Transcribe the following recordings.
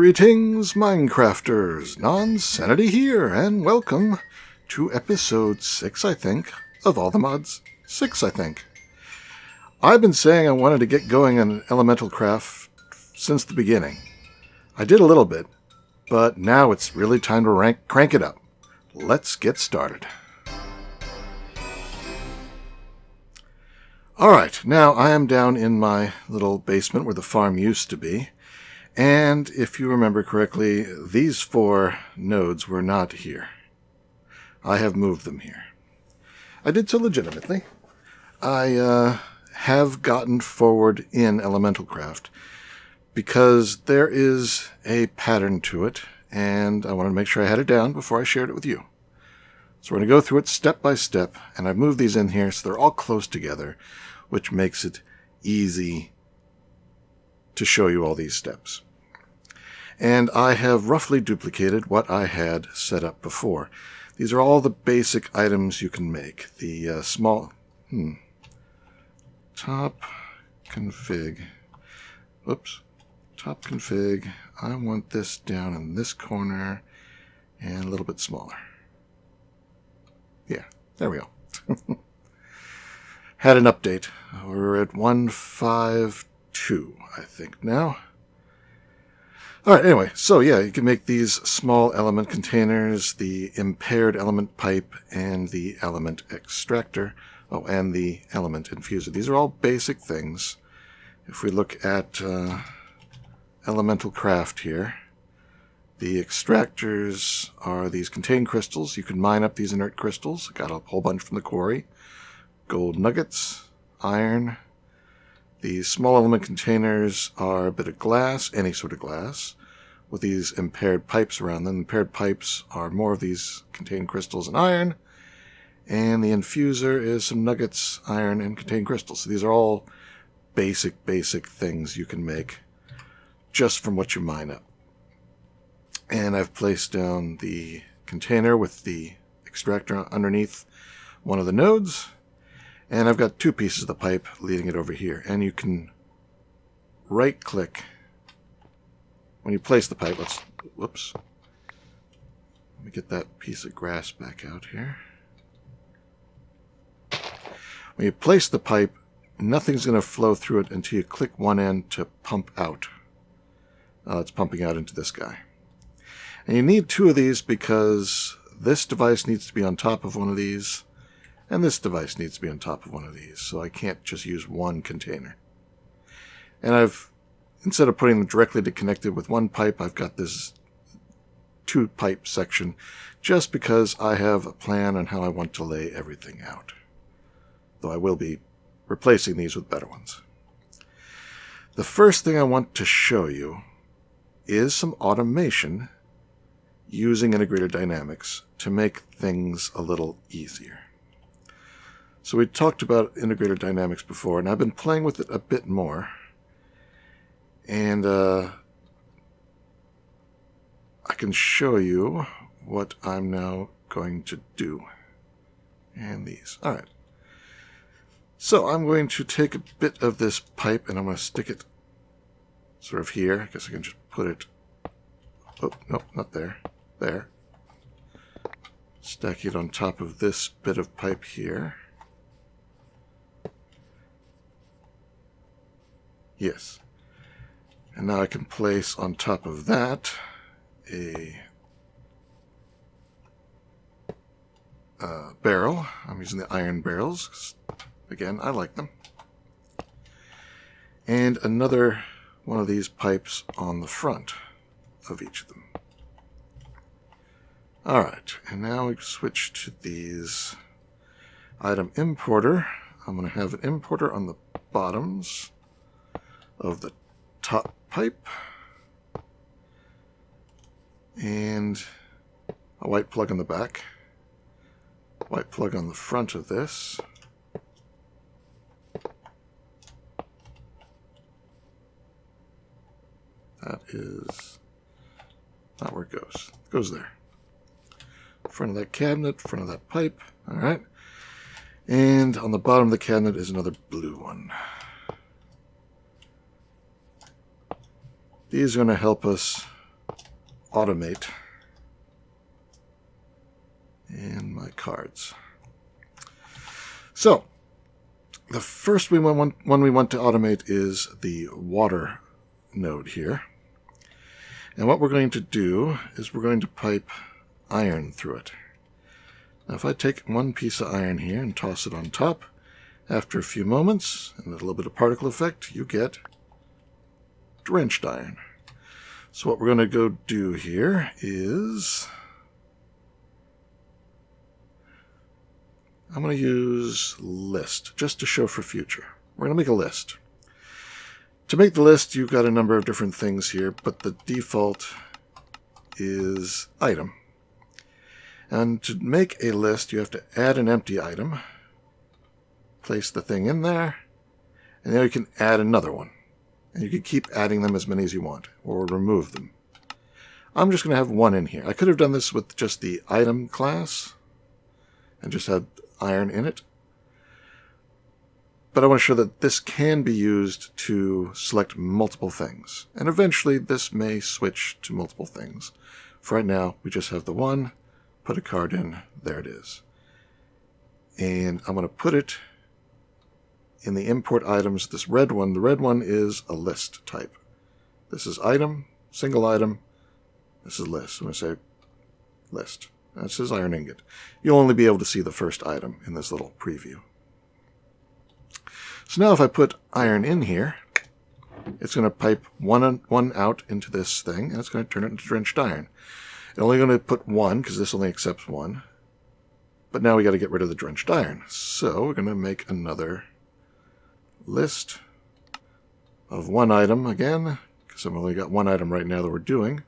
Greetings, Minecrafters! Nonsanity here, and welcome to episode 6, I think, of All the Mods. 6, I think. I've been saying I wanted to get going on ElementalCraft since the beginning. I did a little bit, but now it's really time to crank it up. Let's get started. Alright, now I am down in my little basement where the farm used to be. And if you remember correctly, these 4 nodes were not here. I have moved them here. I did so legitimately. I have gotten forward in ElementalCraft because there is a pattern to it, and I wanted to make sure I had it down before I shared it with you. So we're going to go through it step by step, and I've moved these in here so they're all close together, which makes it easy to show you all these steps. And I have roughly duplicated what I had set up before. These are all the basic items you can make. The top config. Top config. I want this down in this corner and a little bit smaller. Yeah, there we go. Had an update. We're at 1.5.2, I think, now. Alright, anyway, so yeah, you can make these small element containers, the impaired element pipe, and the element extractor. Oh, and the element infuser. These are all basic things. If we look at ElementalCraft here, the extractors are these contained crystals. You can mine up these inert crystals. I got a whole bunch from the quarry. Gold nuggets, iron. These small element containers are a bit of glass, any sort of glass, with these impaired pipes around them. Impaired pipes are more of these contained crystals and iron. And the infuser is some nuggets, iron, and contained crystals. So these are all basic things you can make just from what you mine up. And I've placed down the container with the extractor underneath one of the nodes. And I've got 2 pieces of the pipe leading it over here. And you can right-click when you place the pipe. Whoops. Let me get that piece of grass back out here. When you place the pipe, nothing's going to flow through it until you click one end to pump out. It's pumping out into this guy. And you need 2 of these because this device needs to be on top of one of these. And this device needs to be on top of one of these, so I can't just use one container. And instead of putting them directly to connect it with one pipe, I've got this 2-pipe section, just because I have a plan on how I want to lay everything out. Though I will be replacing these with better ones. The first thing I want to show you is some automation using integrated dynamics to make things a little easier. So we talked about integrated dynamics before, and I've been playing with it a bit more. And I can show you what I'm now going to do. And these. Alright. So I'm going to take a bit of this pipe, and I'm going to stick it sort of here. I guess I can just put it... Oh, no, not there. There. Stack it on top of this bit of pipe here. Yes. And now I can place on top of that a barrel. I'm using the iron barrels, 'cause, again, I like them. And another one of these pipes on the front of each of them. Alright, and now we switch to these item importer. I'm going to have an importer on the bottoms of the top pipe, and a white plug on the back, white plug on the front of this, that is not where it goes. It goes there. Front of that cabinet, front of that pipe, alright, and on the bottom of the cabinet is another blue one. These are going to help us automate and my cards. So the first one we want to automate is the water node here. And what we're going to do is we're going to pipe iron through it. Now if I take one piece of iron here and toss it on top, after a few moments and a little bit of particle effect, you get drenched iron. So what we're going to go do here is I'm going to use list just to show for future. We're going to make a list. To make the list, you've got a number of different things here, but the default is item. And to make a list, you have to add an empty item, place the thing in there, and then you can add another one. And you can keep adding them as many as you want, or remove them. I'm just going to have one in here. I could have done this with just the item class, and just had iron in it. But I want to show that this can be used to select multiple things. And eventually this may switch to multiple things. For right now, we just have the one, put a card in, there it is. And I'm going to put it in the import items, this red one. The red one is a list type. This is item, single item. This is list. I'm going to say list. That says iron ingot. You'll only be able to see the first item in this little preview. So now if I put iron in here, it's going to pipe one out into this thing, and it's going to turn it into drenched iron. It's only going to put one, because this only accepts one. But now we got to get rid of the drenched iron. So we're going to make another list of one item again, because I've only got one item right now that we're doing,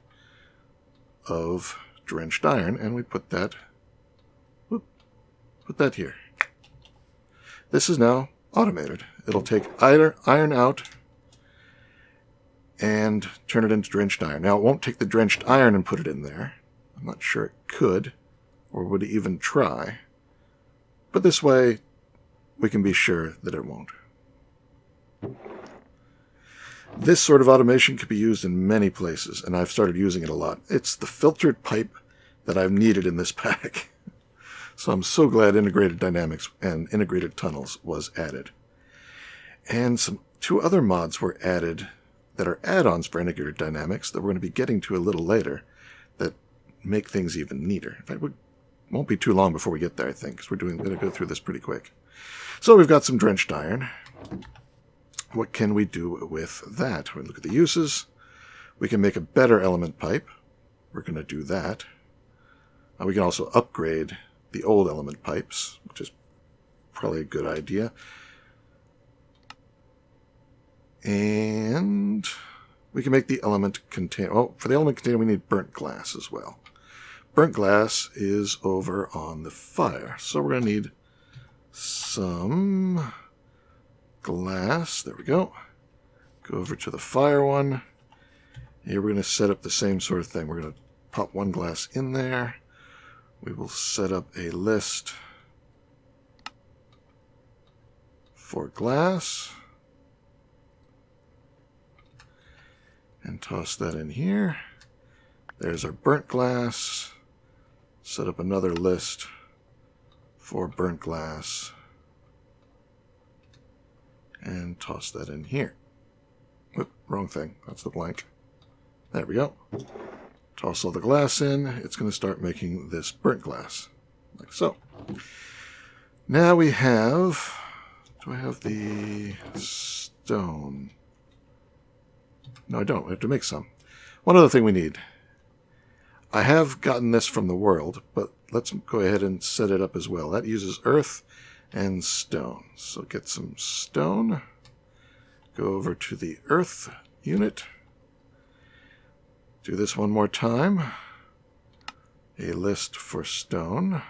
of drenched iron, and we put that here. This is now automated. It'll take iron out and turn it into drenched iron. Now, it won't take the drenched iron and put it in there. I'm not sure it could, or would even try. But this way, we can be sure that it won't. This sort of automation could be used in many places, and I've started using it a lot. It's the filtered pipe that I've needed in this pack. So I'm so glad integrated dynamics and integrated tunnels was added. And two other mods were added that are add-ons for integrated dynamics that we're going to be getting to a little later that make things even neater. In fact, it won't be too long before we get there, I think, because we're going to go through this pretty quick. So we've got some drenched iron. What can we do with that? We look at the uses. We can make a better element pipe. We're going to do that. We can also upgrade the old element pipes, which is probably a good idea. And we can make the element container. Oh, for the element container, we need burnt glass as well. Burnt glass is over on the fire. So we're going to need some glass. There we go. Go over to the fire one. Here we're going to set up the same sort of thing. We're going to pop one glass in there. We will set up a list for glass and toss that in here. There's our burnt glass. Set up another list for burnt glass and toss that in here. Oop, wrong thing. That's the blank. There we go. Toss all the glass in. It's going to start making this burnt glass, like so. Now we have... Do I have the stone? No, I don't. We have to make some. One other thing we need. I have gotten this from the world, but let's go ahead and set it up as well. That uses earth and stone. So get some stone. Go over to the earth unit. Do this one more time. A list for stone.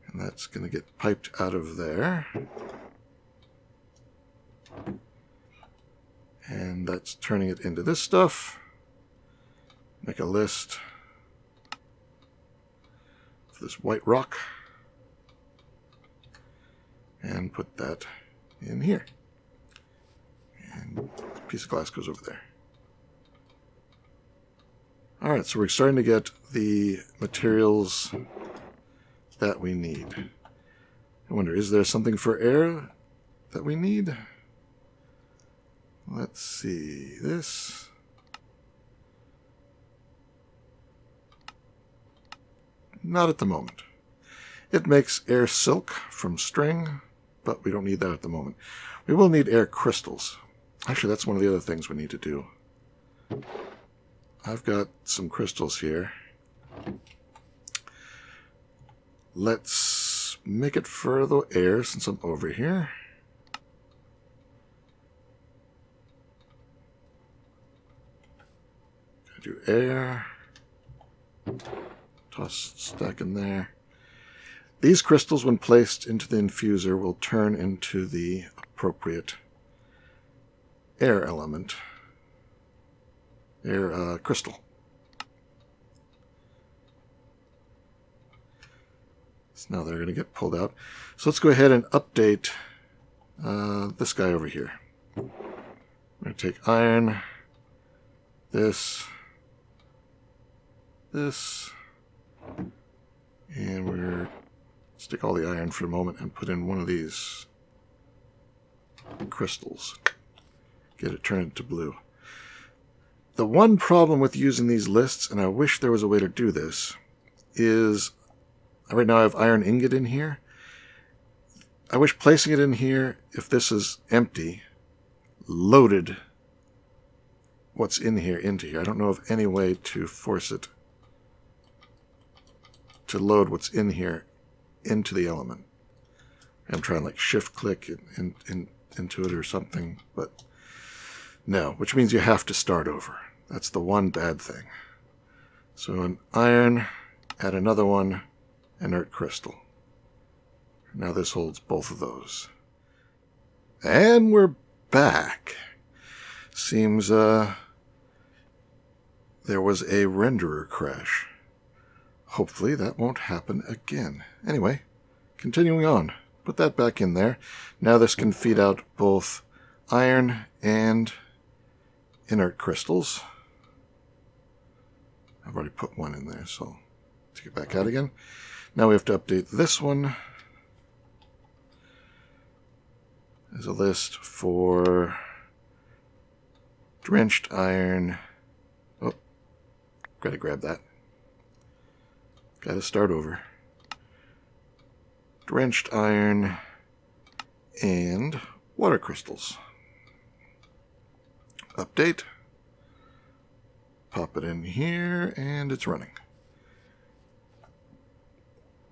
And that's going to get piped out of there. And that's turning it into this stuff. Make a list for this white rock. And put that in here. And piece of glass goes over there. Alright, so we're starting to get the materials that we need. I wonder, is there something for air that we need? Let's see, this. Not at the moment. It makes air silk from string, but we don't need that at the moment. We will need air crystals. Actually, that's one of the other things we need to do. I've got some crystals here. Let's make it for the air since I'm over here. Do air. Toss stack in there. These crystals, when placed into the infuser, will turn into the appropriate air element. Air crystal. So now they're going to get pulled out. So let's go ahead and update this guy over here. We're going to take iron, this, and we're stick all the iron for a moment and put in one of these crystals. Get it turned into blue. The one problem with using these lists, and I wish there was a way to do this, is right now I have iron ingot in here. I wish placing it in here, if this is empty, loaded what's in here into here. I don't know of any way to force it to load what's in here into the element. I'm trying like shift click into it or something, but no, which means you have to start over. That's the one bad thing. So an iron, add another one, inert crystal. Now this holds both of those. And we're back. Seems there was a renderer crash. Hopefully that won't happen again. Anyway, continuing on. Put that back in there. Now this can feed out both iron and inert crystals. I've already put one in there, so take it back out again. Now we have to update this one. There's a list for drenched iron. Oh, gotta grab that. Gotta start over. Drenched iron and water crystals. Update. Pop it in here, and it's running.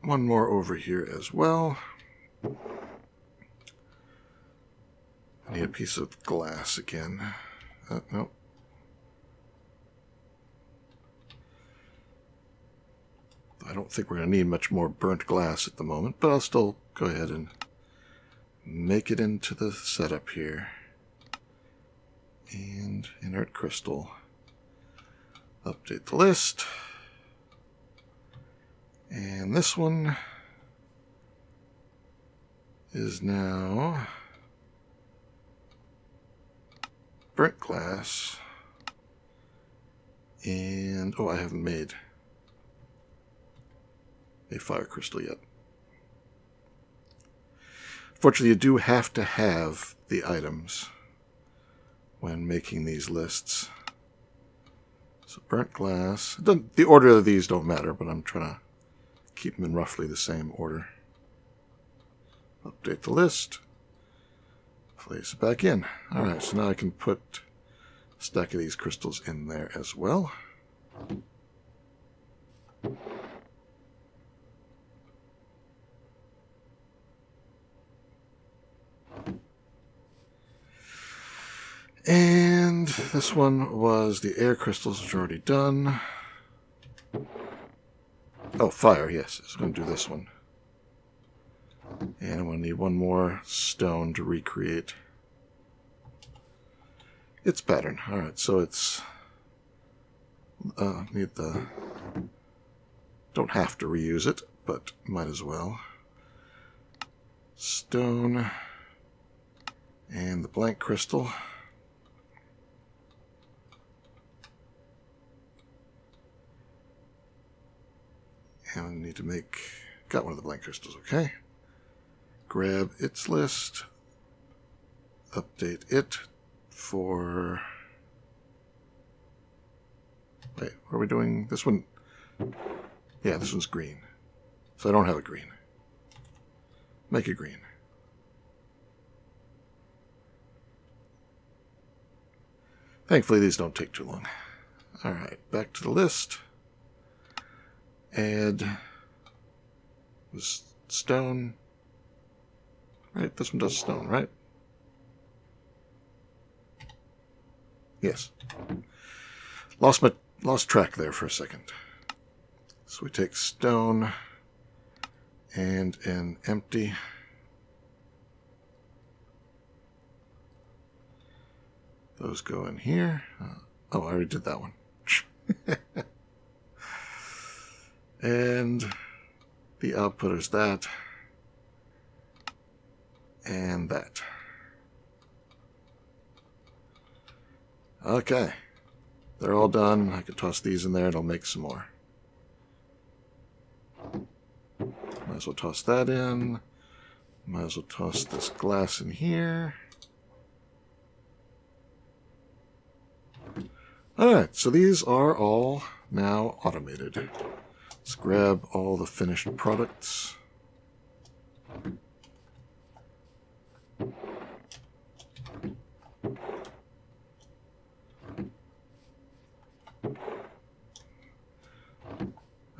One more over here as well. I need a piece of glass again. Nope. I don't think we're going to need much more burnt glass at the moment, but I'll still go ahead and make it into the setup here. And inert crystal. Update the list. And this one is now burnt glass. And, oh, I haven't made a fire crystal yet. Fortunately, you do have to have the items when making these lists. So burnt glass. The order of these don't matter, but I'm trying to keep them in roughly the same order. Update the list. Place it back in. Alright, so now I can put a stack of these crystals in there as well. And this one was the air crystals, which are already done. Oh, fire, yes. I'm going to do this one. And I'm going to need one more stone to recreate its pattern. Alright, so it's... need the... Don't have to reuse it, but might as well. Stone. And the blank crystal. And we need to make... Got one of the blank crystals, okay. Grab its list. Update it for... Wait, what are we doing? This one... Yeah, this one's green. So I don't have a green. Make it green. Thankfully, these don't take too long. Alright, back to the list. Add this stone. Right, this one does stone, right? Yes. Lost track there for a second. So we take stone and an empty. Those go in here. Oh, I already did that one. And the output is that. And that. Okay. They're all done. I can toss these in there and I'll make some more. Might as well toss that in. Might as well toss this glass in here. Alright, so these are all now automated. Let's grab all the finished products.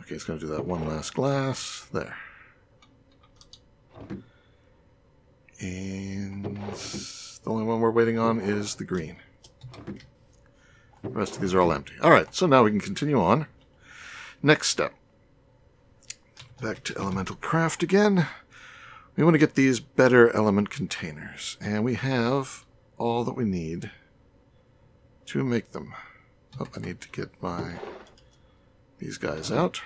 Okay, it's going to do that one last glass. There. And the only one we're waiting on is the green. The rest of these are all empty. Alright, so now we can continue on. Next step. Back to ElementalCraft again. We want to get these better element containers. And we have all that we need to make them. Oh, I need to get these guys out.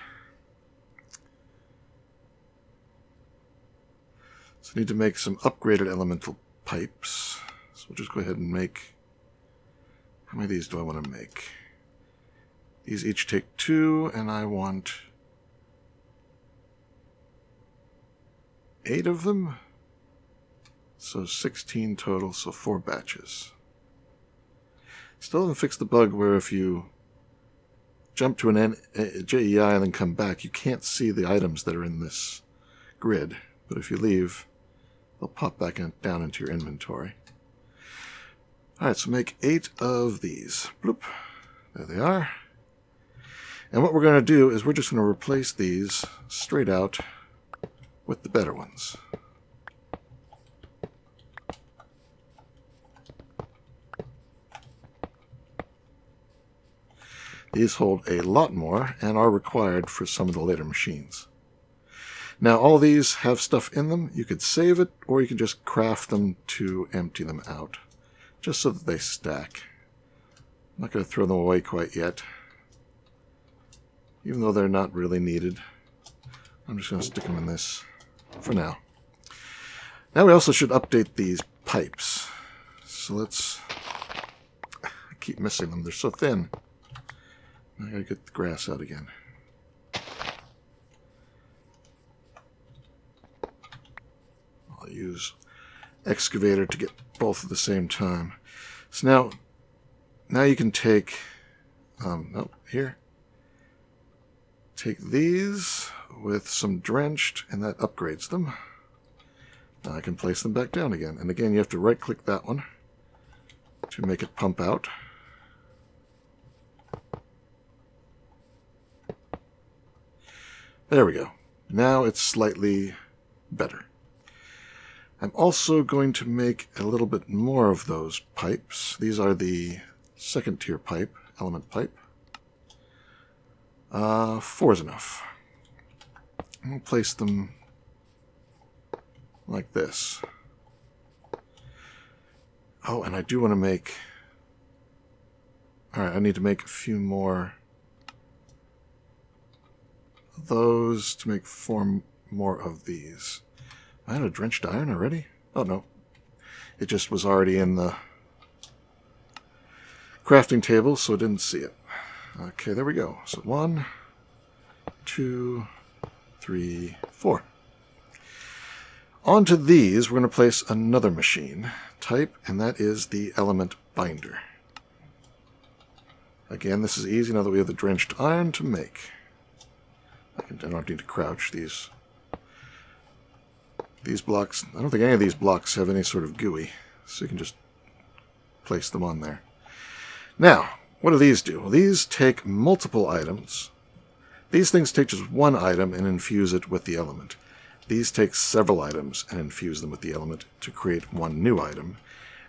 So I need to make some upgraded elemental pipes. So we'll just go ahead and make... How many of these do I want to make? These each take 2, and I want 8 of them. So 16 total, so 4 batches. Still haven't fixed the bug where if you jump to an JEI and then come back, you can't see the items that are in this grid. But if you leave, they'll pop back down into your inventory. Alright, so make 8 of these. Bloop. There they are. And what we're going to do is we're just going to replace these straight out with the better ones. These hold a lot more and are required for some of the later machines. Now all these have stuff in them. You could save it, or you can just craft them to empty them out, just so that they stack. I'm not going to throw them away quite yet, even though they're not really needed. I'm just going to stick them in this for now. Now we also should update these pipes. So let's... I keep missing them. They're so thin. I gotta get the grass out again. I'll use excavator to get both at the same time. So now you can take, here. Take these with some drenched, and that upgrades them. Now I can place them back down again. And again, you have to right-click that one to make it pump out. There we go. Now it's slightly better. I'm also going to make a little bit more of those pipes. These are the second tier pipe, element pipe. 4 is enough. I'm going to place them like this. Oh, and I do want to make... Alright, I need to make a few more of those to make 4 more of these. I had a drenched iron already? Oh, no. It just was already in the crafting table, so I didn't see it. Okay, there we go. So 1, 2, 3, 4. Onto these, we're going to place another machine type, and that is the element binder. Again, this is easy now that we have the drenched iron to make. I don't need to crouch these blocks. I don't think any of these blocks have any sort of GUI, so you can just place them on there. Now, what do these do? Well, these take multiple items. These things take just one item and infuse it with the element. These take several items and infuse them with the element to create one new item.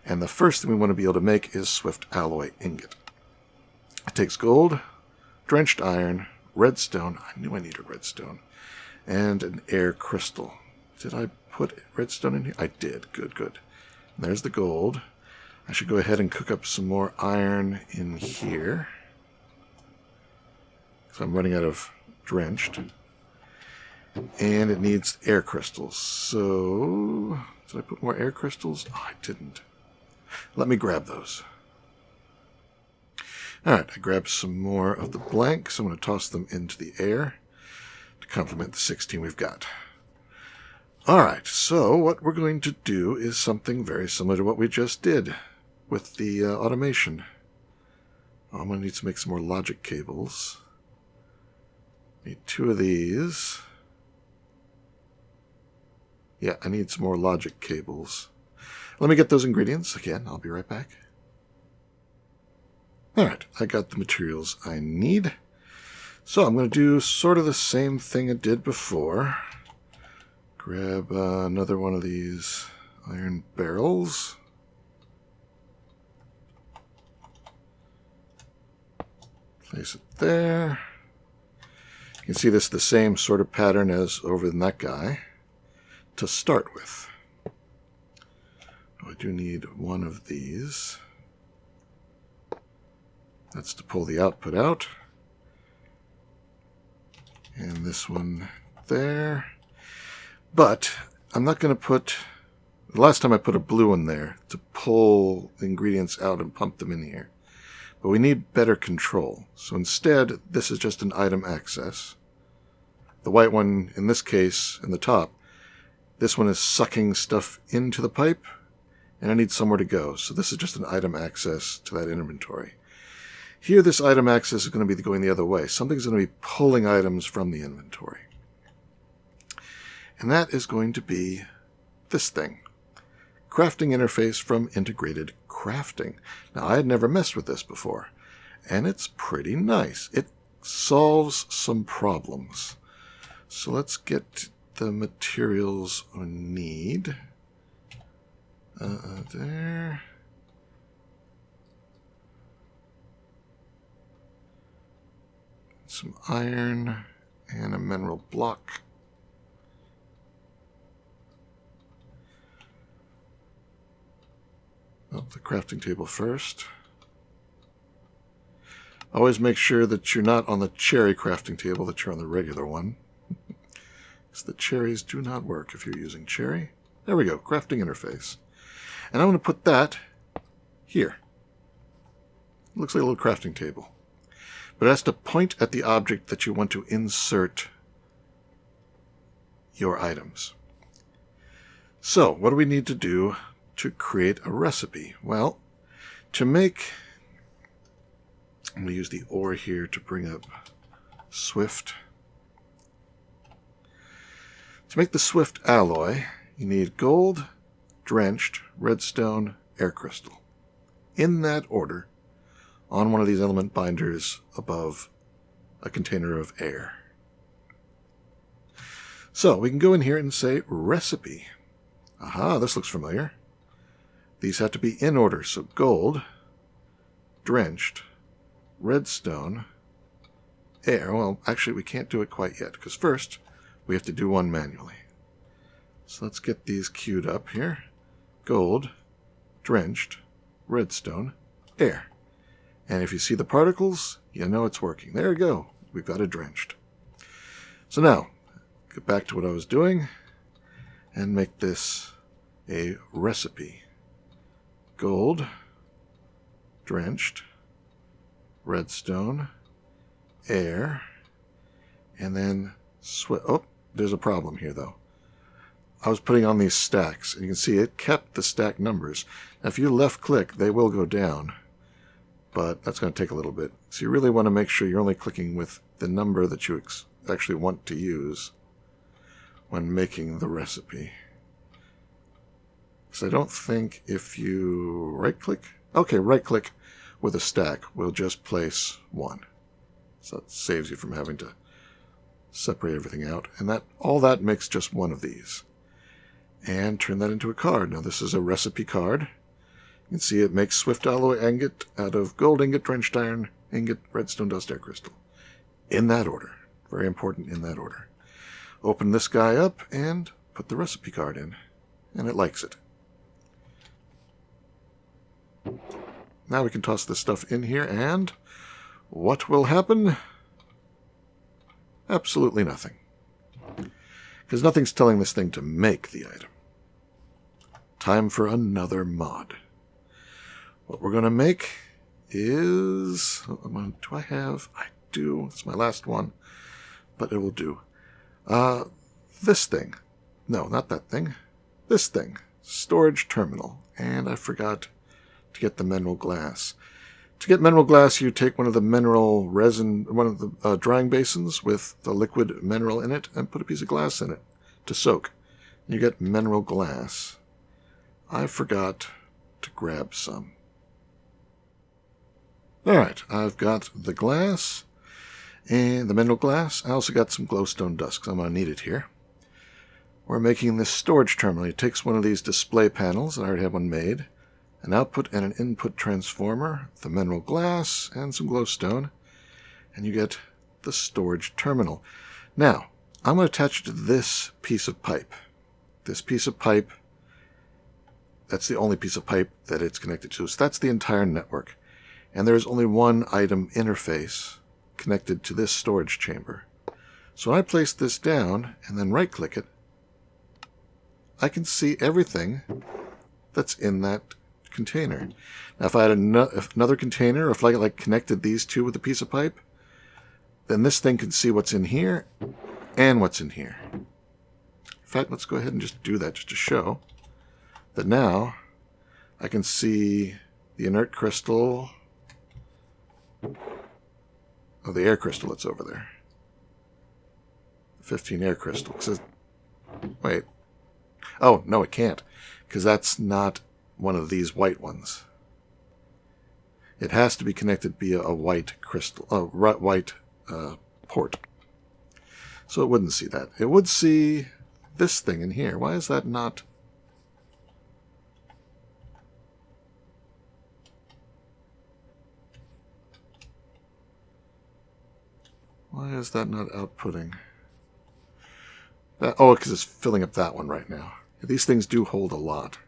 And the first thing we want to be able to make is Swift Alloy Ingot. It takes gold, drenched iron, redstone. I knew I needed redstone. And an air crystal. Did I put redstone in here? I did. Good, good. And there's the gold. I should go ahead and cook up some more iron in here, because I'm running out of drenched. And it needs air crystals. So, did I put more air crystals? Oh, I didn't. Let me grab those. Alright, I grabbed some more of the blanks. I'm going to toss them into the air to complement the 16 we've got. Alright, so what we're going to do is something very similar to what we just did with the automation. I'm going to need to make some more logic cables. Need 2 of these. Yeah, I need some more logic cables. Let me get those ingredients. Again, I'll be right back. Alright, I got the materials I need. So I'm going to do sort of the same thing I did before. Grab another one of these iron barrels. Place it there. You can see this is the same sort of pattern as over in that guy to start with. Oh, I do need one of these. That's to pull the output out. And this one there. But I'm not going to put... The last time I put a blue one there to pull the ingredients out and pump them in here. But we need better control. So instead, this is just an item access. The white one, in this case, in the top, this one is sucking stuff into the pipe, and I need somewhere to go. So this is just an item access to that inventory. Here, this item access is going to be going the other way. Something's going to be pulling items from the inventory. And that is going to be this thing. Crafting interface from Integrated Crafting. Now, I had never messed with this before, and it's pretty nice. It solves some problems. So let's get the materials we need. There. Some iron and a mineral block. Oh, the crafting table first. Always make sure that you're not on the cherry crafting table, that you're on the regular one. Because the cherries do not work if you're using cherry. There we go, crafting interface. And I'm going to put that here. Looks like a little crafting table. But it has to point at the object that you want to insert your items. So, what do we need to do to create a recipe? Well, to make... I'm going to use the ore here to bring up Swift. To make the Swift alloy, you need gold, drenched, redstone, air crystal. In that order, on one of these element binders above a container of air. So, we can go in here and say recipe. Aha, this looks familiar. These have to be in order, so gold, drenched, redstone, air. Well, actually, we can't do it quite yet, because first, we have to do one manually. So let's get these queued up here. Gold, drenched, redstone, air. And if you see the particles, you know it's working. There we go. We've got it drenched. So now, get back to what I was doing and make this a recipe. Gold, drenched, redstone, air, and then there's a problem here, though. I was putting on these stacks, and you can see it kept the stack numbers. Now, if you left-click, they will go down, but that's going to take a little bit. So you really want to make sure you're only clicking with the number that you actually want to use when making the recipe. So I don't think if you right-click... Okay, right-click with a stack will just place one. So that saves you from having to separate everything out. And that all that makes just one of these. And turn that into a card. Now this is a recipe card. You can see it makes swift alloy ingot out of gold ingot, drenched iron, ingot, redstone dust, air crystal. In that order. Very important, in that order. Open this guy up and put the recipe card in. And it likes it. Now we can toss this stuff in here, and what will happen? Absolutely nothing. Because nothing's telling this thing to make the item. Time for another mod. What we're going to make is... Do I have... I do. It's my last one. But it will do. This thing. No, not that thing. This thing. Storage terminal. And I forgot to get the mineral glass. To get mineral glass, you take one of the mineral resin, one of the drying basins with the liquid mineral in it, and put a piece of glass in it to soak. You get mineral glass. I forgot to grab some. Alright, I've got the glass and the mineral glass. I also got some glowstone dust because I'm going to need it here. We're making this storage terminal. It takes one of these display panels, I already have one made, an output and an input transformer, the mineral glass, and some glowstone, and you get the storage terminal. Now, I'm going to attach it to this piece of pipe. This piece of pipe, that's the only piece of pipe that it's connected to. So that's the entire network. And there's only one item interface connected to this storage chamber. So when I place this down and then right-click it, I can see everything that's in that container. Now, if I had another container, or if I like connected these two with a piece of pipe, then this thing can see what's in here and what's in here. In fact, let's go ahead and just do that just to show that now I can see the inert crystal, oh, the air crystal that's over there. 15 air crystal. Wait. Oh, no, it can't, because that's not one of these white ones. It has to be connected via a white crystal, white port. So it wouldn't see that. It would see this thing in here. Why is that not? Why is that not outputting? Oh, because it's filling up that one right now. These things do hold a lot.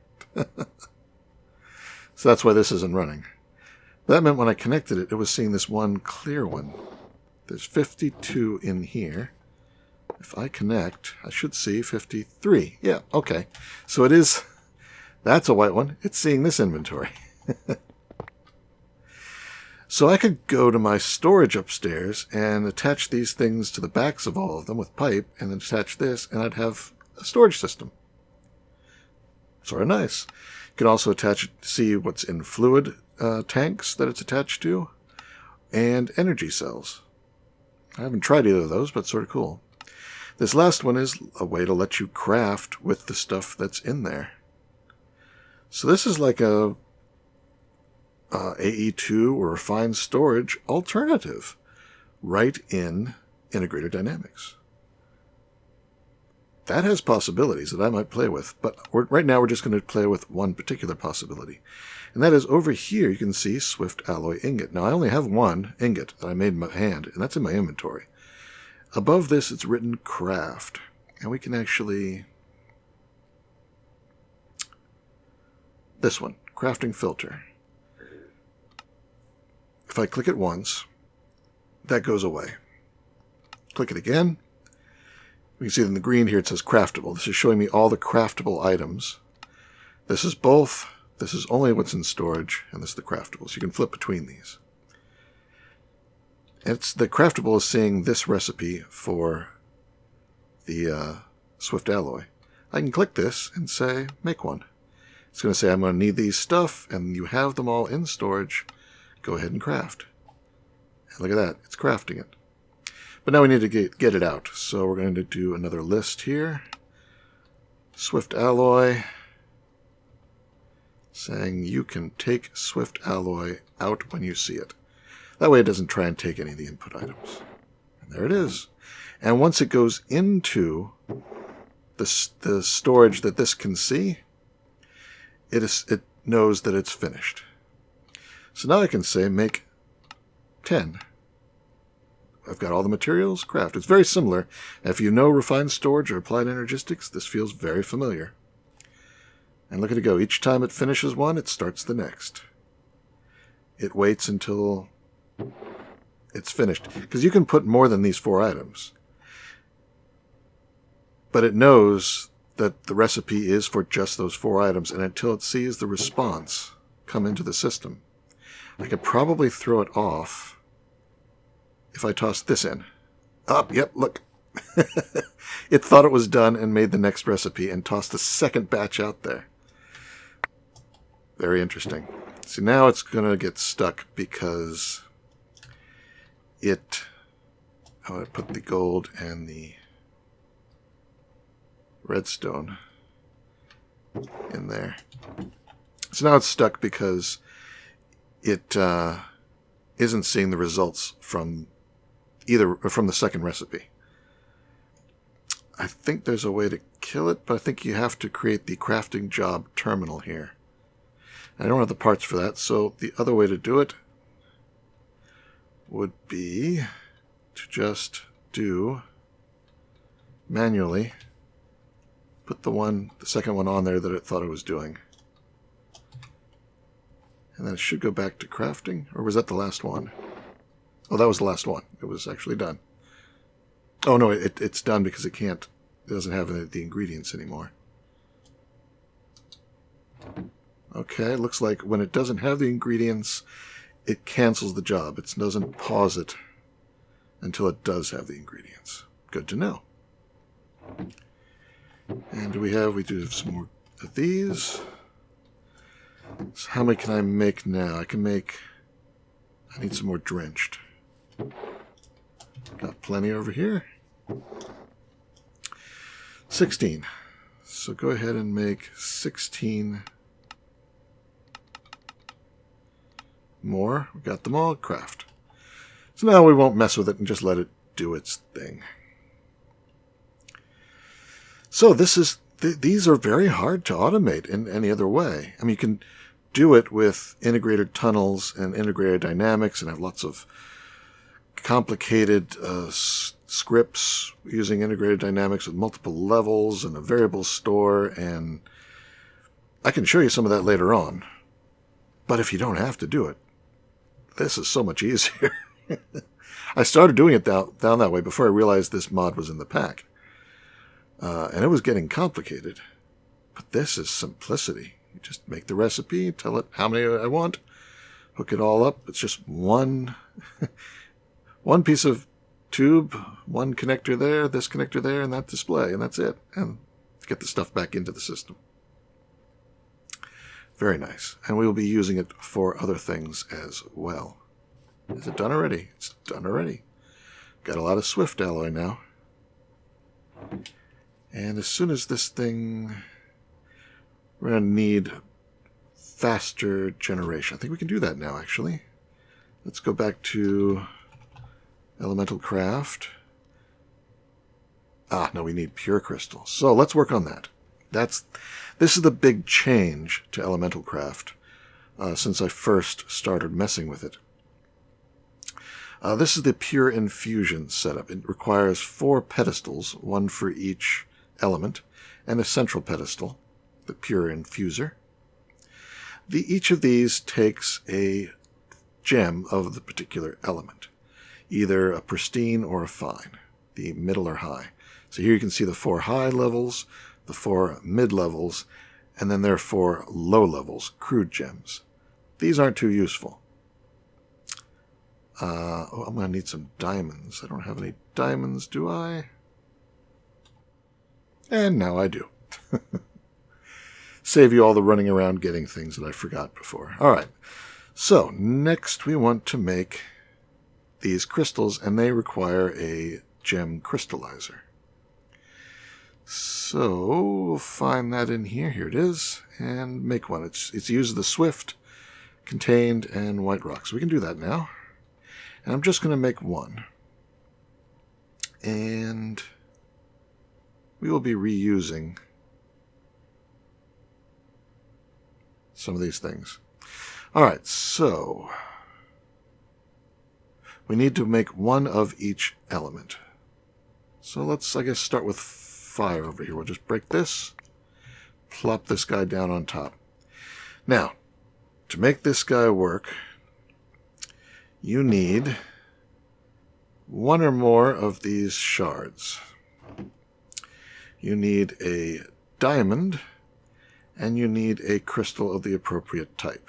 So that's why this isn't running. That meant when I connected it, it was seeing this one clear one. There's 52 in here. If I connect, I should see 53. Yeah, okay. So it is... That's a white one. It's seeing this inventory. So I could go to my storage upstairs and attach these things to the backs of all of them with pipe, and then attach this, and I'd have a storage system. Sort of nice. You can also attach it to see what's in fluid tanks that it's attached to, and energy cells. I haven't tried either of those, but it's sort of cool. This last one is a way to let you craft with the stuff that's in there. So this is like a AE2 or refined storage alternative right in Integrated Dynamics. That has possibilities that I might play with, but right now we're just going to play with one particular possibility. And that is over here you can see Swift Alloy Ingot. Now I only have one ingot that I made in my hand, and that's in my inventory. Above this it's written Craft, and we can actually... This one, Crafting Filter. If I click it once, that goes away. Click it again. We can see in the green here it says craftable. This is showing me all the craftable items. This is both. This is only what's in storage, and this is the craftable. So you can flip between these. The craftable is seeing this recipe for the Swift Alloy, I can click this and say, make one. It's going to say, I'm going to need these stuff, and you have them all in storage. Go ahead and craft. And look at that. It's crafting it. But now we need to get it out. So we're going to do another list here. Swift Alloy. Saying you can take Swift Alloy out when you see it. That way it doesn't try and take any of the input items. And there it is. And once it goes into the storage that this can see, it knows that it's finished. So now I can say make 10. I've got all the materials, craft. It's very similar. If you know refined storage or applied energistics, this feels very familiar. And look at it go. Each time it finishes one, it starts the next. It waits until it's finished. Because you can put more than these 4 items. But it knows that the recipe is for just those 4 items, and until it sees the response come into the system. I could probably throw it off if I toss this in. Oh, yep, look. It thought it was done and made the next recipe and tossed the second batch out there. Very interesting. See, now it's going to get stuck because I want to put the gold and the redstone in there. So now it's stuck because it isn't seeing the results from the second recipe. I think there's a way to kill it, but I think you have to create the crafting job terminal here. I don't have the parts for that, so the other way to do it would be to just do manually put the second one on there that it thought it was doing. And then it should go back to crafting, or was that the last one? Oh, that was the last one. It was actually done. Oh no, it's done because it doesn't have the ingredients anymore. Okay, it looks like when it doesn't have the ingredients, it cancels the job. It doesn't pause it until it does have the ingredients. Good to know. And we do have some more of these. So how many can I make now? I need some more drenched. Got plenty over here. 16. So go ahead and make 16 more. We got them all. Craft. So now we won't mess with it and just let it do its thing. So these are very hard to automate in any other way. I mean, you can do it with integrated tunnels and integrated dynamics and have lots of complicated scripts using integrated dynamics with multiple levels and a variable store, and I can show you some of that later on. But if you don't have to do it, this is so much easier. I started doing it down that way before I realized this mod was in the pack. And it was getting complicated. But this is simplicity. You just make the recipe, tell it how many I want, hook it all up. It's just one piece of tube, one connector there, this connector there, and that display, and that's it. And get the stuff back into the system. Very nice. And we will be using it for other things as well. Is it done already? It's done already. Got a lot of Swift Alloy now. And as soon as this thing... We're going to need faster generation. I think we can do that now, actually. Let's go back to ElementalCraft. No, we need pure crystals. So let's work on that. This is the big change to ElementalCraft since I first started messing with it. This is the pure infusion setup. It requires 4 pedestals, one for each element, and a central pedestal, the pure infuser. Each of these takes a gem of the particular element, either a pristine or a fine, the middle or high. So here you can see the 4 high levels, the 4 mid levels, and then there are 4 low levels, crude gems. These aren't too useful. I'm going to need some diamonds. I don't have any diamonds, do I? And now I do. Save you all the running around getting things that I forgot before. All right. So next we want to make these crystals, and they require a gem crystallizer. So we'll find that in here. Here it is, and make one. It's used the Swift, Contained, and White Rock. So we can do that now. And I'm just going to make one. And we will be reusing some of these things. Alright, so we need to make one of each element. So let's, I guess, start with fire over here. We'll just break this, plop this guy down on top. Now, to make this guy work, you need one or more of these shards. You need a diamond, and you need a crystal of the appropriate type.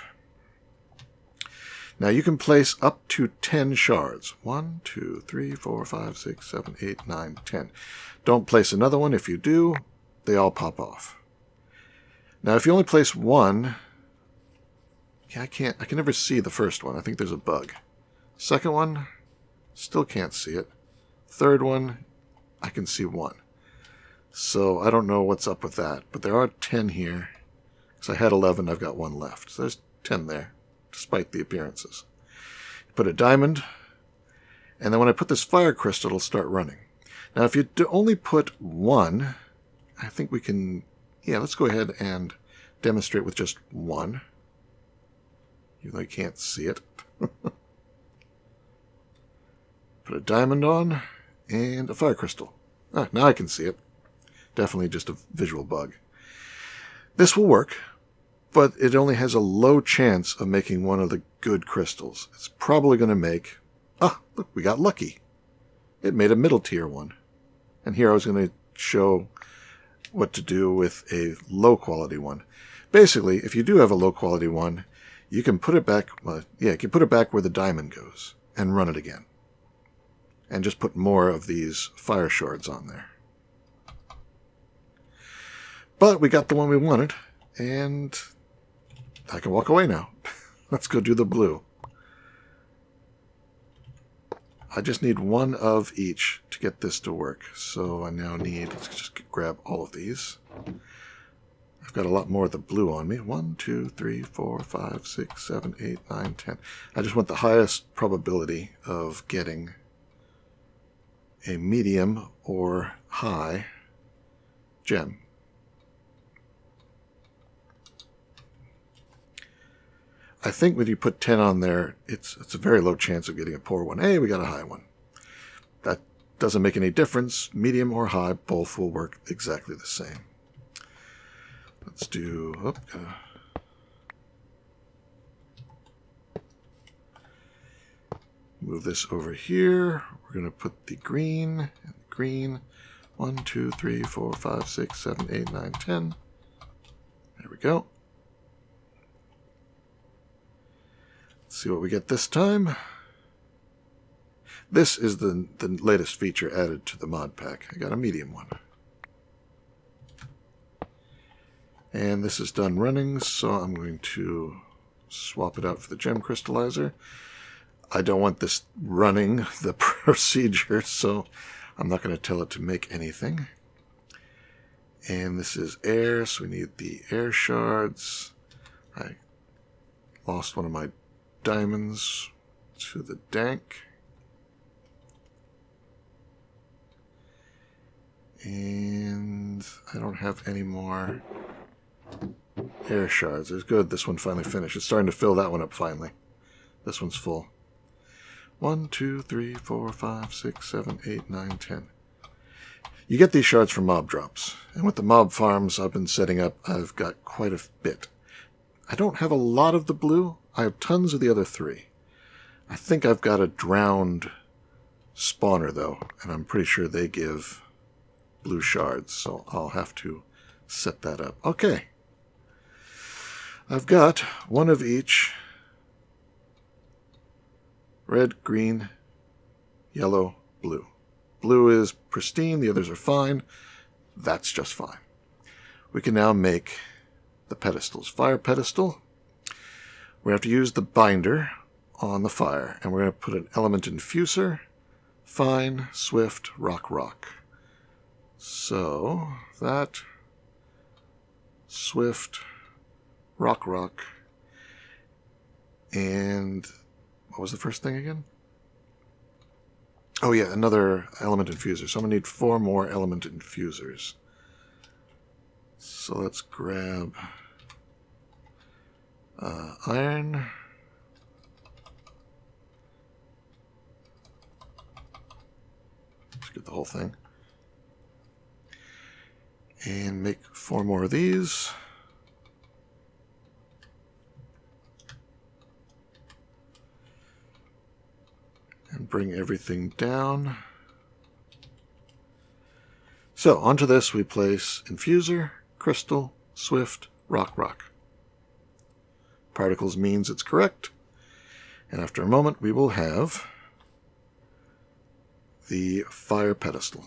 Now you can place up to 10 shards. 1, 2, 3, 4, 5, 6, 7, 8, 9, 10. Don't place another one. If you do, they all pop off. Now if you only place one, I can never see the first one. I think there's a bug. Second one, still can't see it. Third one, I can see one. So I don't know what's up with that. But there are 10 here. Because I had 11, I've got one left. So there's 10 there, despite the appearances. Put a diamond, and then when I put this fire crystal, it'll start running. Now if you only put one, I think we can, let's go ahead and demonstrate with just one. Even though you can't see it. Put a diamond on, and a fire crystal. Now I can see it. Definitely just a visual bug. This will work, but it only has a low chance of making one of the good crystals. It's probably going to make... look, we got lucky. It made a middle tier one. And here I was going to show what to do with a low quality one. Basically, if you do have a low quality one, you can put it back... you can put it back where the diamond goes and run it again. And just put more of these fire shards on there. But we got the one we wanted, and I can walk away now. Let's go do the blue. I just need one of each to get this to work. So I now need, let's just grab all of these. I've got a lot more of the blue on me. 1, 2, 3, 4, 5, 6, 7, 8, 9, 10. I just want the highest probability of getting a medium or high gem. I think when you put 10 on there, it's a very low chance of getting a poor one. Hey, we got a high one. That doesn't make any difference. Medium or high, both will work exactly the same. Let's do... move this over here. We're going to put the green and the green. 1, 2, 3, 4, 5, 6, 7, 8, 9, 10. There we go. Let's see what we get this time. This is the latest feature added to the mod pack. I got a medium one. And this is done running, so I'm going to swap it out for the gem crystallizer. I don't want this running the procedure, so I'm not going to tell it to make anything. And this is air, so we need the air shards. I lost one of my diamonds to the dank. And I don't have any more air shards. It's good this one finally finished. It's starting to fill that one up finally. This one's full. 1, 2, 3, 4, 5, 6, 7, 8, 9, 10. You get these shards from mob drops. And with the mob farms I've been setting up, I've got quite a bit. I don't have a lot of the blue. I have tons of the other three. I think I've got a drowned spawner, though, and I'm pretty sure they give blue shards, so I'll have to set that up. Okay. I've got one of each. Red, green, yellow, blue. Blue is pristine, the others are fine. That's just fine. We can now make the pedestals. Fire pedestal. We have to use the binder on the fire, and we're going to put an element infuser, fine, swift, rock, rock. So that, swift, rock, rock, and what was the first thing again? Oh yeah, another element infuser. So I'm going to need 4 more element infusers. So let's grab iron. Let's get the whole thing. And make 4 more of these. And bring everything down. So onto this we place infuser, crystal, swift, rock, rock. Particles means it's correct. And after a moment we will have the fire pedestal.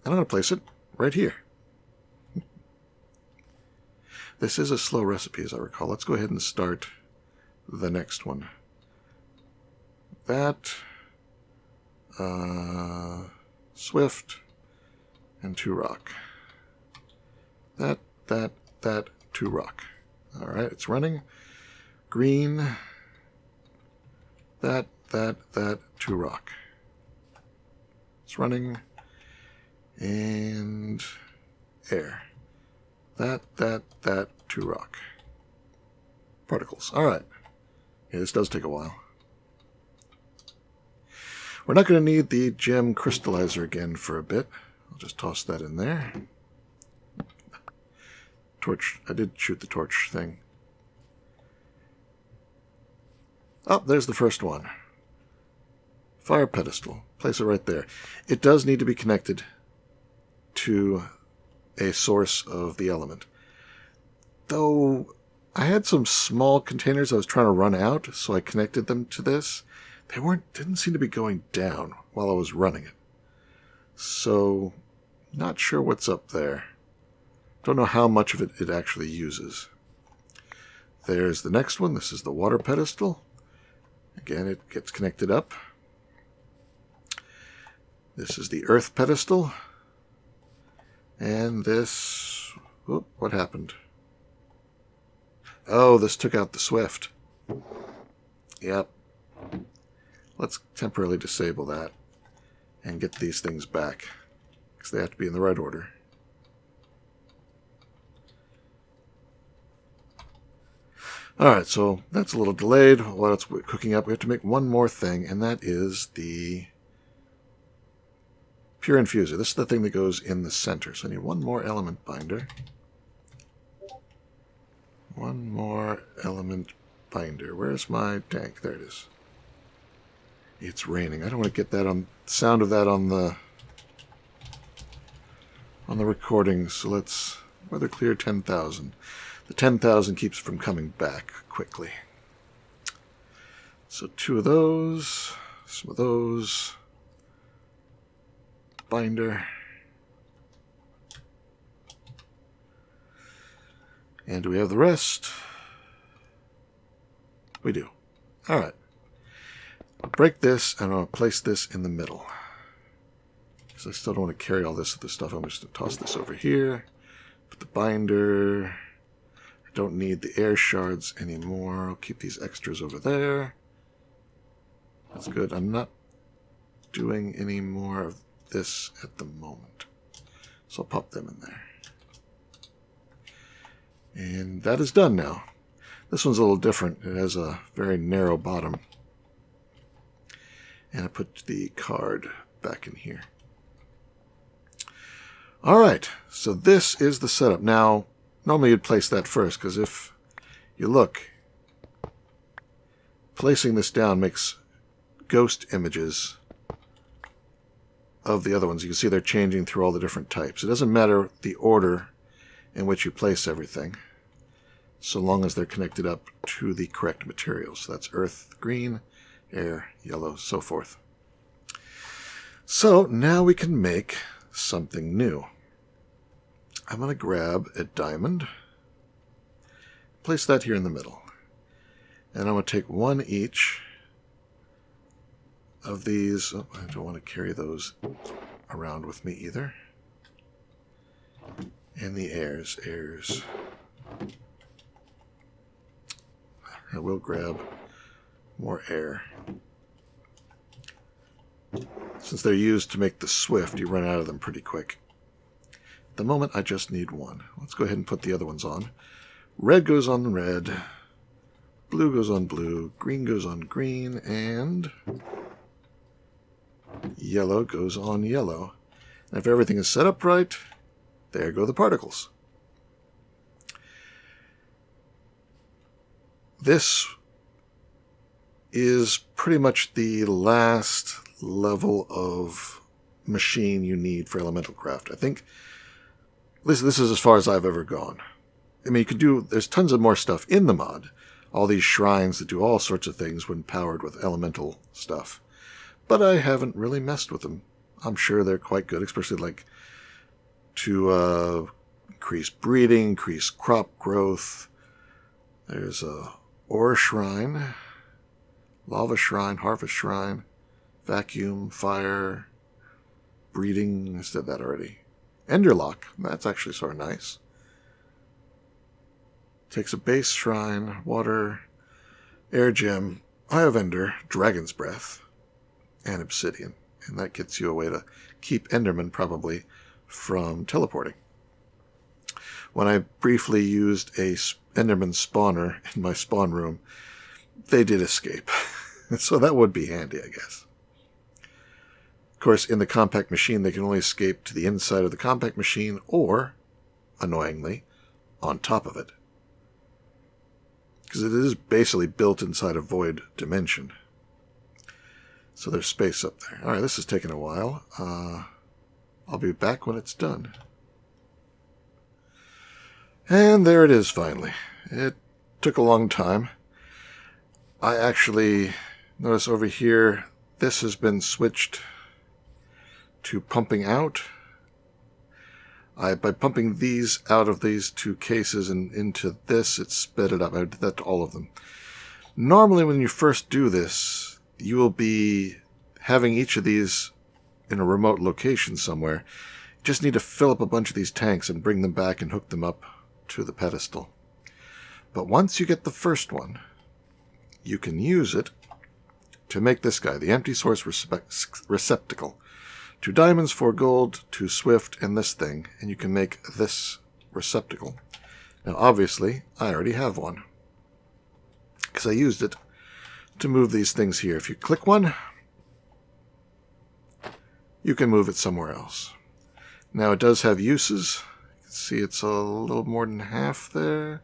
And I'm going to place it right here. This is a slow recipe, as I recall. Let's go ahead and start the next one. That, swift, and 2 rock. That, 2 rock. All right, it's running. Green, that, 2 rock. It's running. And air. That, 2 rock. Particles. All right. Yeah, this does take a while. We're not going to need the gem crystallizer again for a bit. I'll just toss that in there. Torch. I did shoot the torch thing. Oh, there's the first one. Fire pedestal. Place it right there. It does need to be connected to a source of the element. Though I had some small containers I was trying to run out, so I connected them to this. They didn't seem to be going down while I was running it. So, not sure what's up there. Don't know how much of it actually uses. There's the next one. This is the water pedestal. Again, it gets connected up. This is the earth pedestal. And this... Whoop, what happened? Oh, this took out the swift. Yep. Let's temporarily disable that and get these things back, because they have to be in the right order. Alright, so that's a little delayed. While it's cooking up, we have to make one more thing, and that is the pure infuser. This is the thing that goes in the center. So I need one more element binder. One more element binder. Where's my tank? There it is. It's raining. I don't want to get that on sound of that on the recording. So let's weather clear 10,000. The 10,000 keeps from coming back quickly. So 2 of those, some of those, binder, and do we have the rest? We do. All right. Break this, and I'll place this in the middle. Because I still don't want to carry all this other stuff. I'm just going to toss this over here. Put the binder. I don't need the air shards anymore. I'll keep these extras over there. That's good. I'm not doing any more of this at the moment. So I'll pop them in there. And that is done now. This one's a little different. It has a very narrow bottom. And I put the card back in here. Alright, so this is the setup. Now, normally you'd place that first, because if you look, placing this down makes ghost images of the other ones. You can see they're changing through all the different types. It doesn't matter the order in which you place everything, so long as they're connected up to the correct materials. So that's earth, green, air, yellow, so forth. So now we can make something new. I'm going to grab a diamond, place that here in the middle, and I'm going to take one each of these. Oh, I don't want to carry those around with me either. And the airs. I will grab more air. Since they're used to make the swift, you run out of them pretty quick. At the moment, I just need one. Let's go ahead and put the other ones on. Red goes on red. Blue goes on blue. Green goes on green. And yellow goes on yellow. And if everything is set up right, there go the particles. This is pretty much the last level of machine you need for ElementalCraft. I think this is as far as I've ever gone. I mean, you could do, there's tons of more stuff in the mod. All these shrines that do all sorts of things when powered with elemental stuff. But I haven't really messed with them. I'm sure they're quite good, especially like to increase breeding, increase crop growth. There's a ore shrine, lava shrine, harvest shrine, vacuum, fire, breeding. I said that already. Enderlock, that's actually sort of nice. Takes a base shrine, water, air gem, eye of ender, dragon's breath, and obsidian. And that gets you a way to keep endermen probably from teleporting. When I briefly used a enderman spawner in my spawn room, they did escape. So that would be handy, I guess. Of course, in the compact machine, they can only escape to the inside of the compact machine or, annoyingly, on top of it. Because it is basically built inside a void dimension. So there's space up there. Alright, this is taking a while. I'll be back when it's done. And there it is, finally. It took a long time. I actually notice over here, this has been switched to pumping out. By pumping these out of these two cases and into this, it sped it up. I did that to all of them. Normally, when you first do this, you will be having each of these in a remote location somewhere. You just need to fill up a bunch of these tanks and bring them back and hook them up to the pedestal. But once you get the first one, you can use it to make this guy, the empty source receptacle. 2 diamonds, 4 gold, 2 swift, and this thing, and you can make this receptacle. Now, obviously, I already have one, because I used it to move these things here. If you click one, you can move it somewhere else. Now, it does have uses. You can see it's a little more than half there.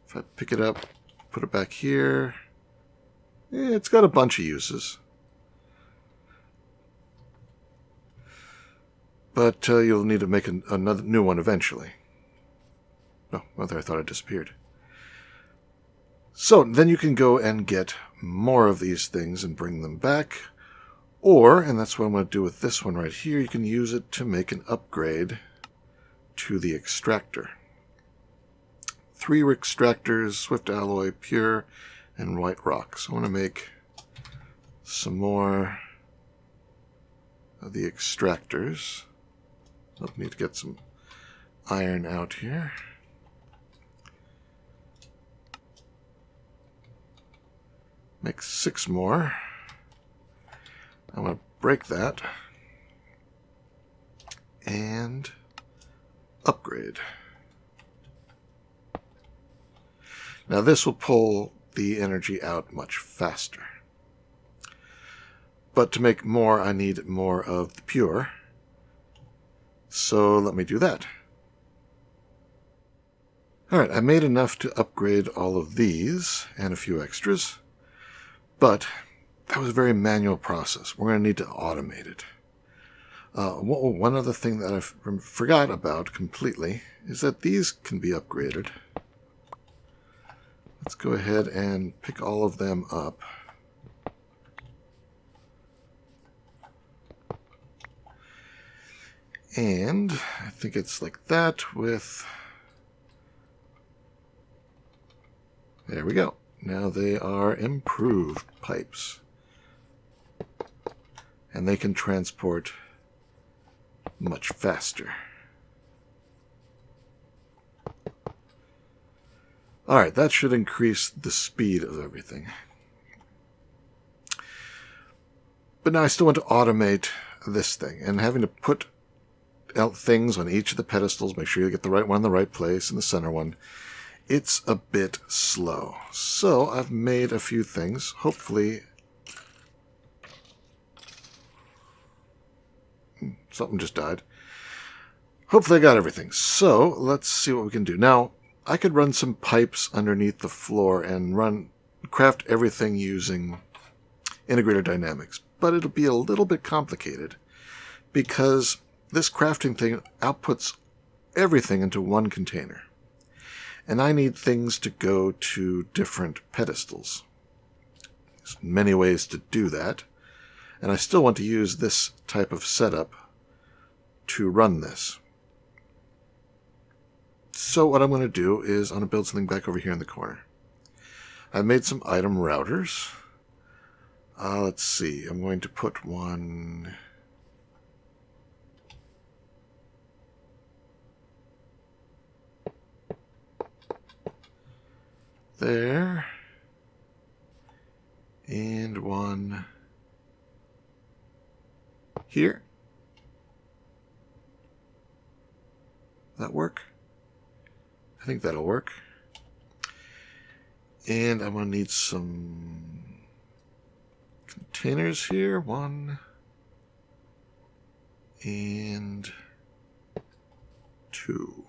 If I pick it up, put it back here, it's got a bunch of uses. But you'll need to make another new one eventually. No, I thought it disappeared. So then you can go and get more of these things and bring them back. Or, and that's what I'm going to do with this one right here, you can use it to make an upgrade to the extractor. 3 extractors, swift alloy, pure, and white rock. So I want to make some more of the extractors. I need to get some iron out here. Make 6 more. I'm going to break that and upgrade. Now this will pull the energy out much faster. But to make more, I need more of the pure. So let me do that. Alright, I made enough to upgrade all of these and a few extras. But that was a very manual process. We're going to need to automate it. One other thing that I forgot about completely is that these can be upgraded. Let's go ahead and pick all of them up. And I think it's like that with... There we go. Now they are improved pipes. And they can transport much faster. Alright, that should increase the speed of everything. But now I still want to automate this thing. And having to put out things on each of the pedestals, make sure you get the right one in the right place, and the center one, it's a bit slow. So I've made a few things. Hopefully... Something just died. Hopefully I got everything. So let's see what we can do. Now, I could run some pipes underneath the floor and craft everything using integrator dynamics. But it'll be a little bit complicated because this crafting thing outputs everything into one container. And I need things to go to different pedestals. There's many ways to do that. And I still want to use this type of setup to run this. So what I'm going to do is I'm going to build something back over here in the corner. I've made some item routers. Let's see. I'm going to put one... there. And one... here. That work? I think that'll work. And I'm going to need some containers here. 1 and 2.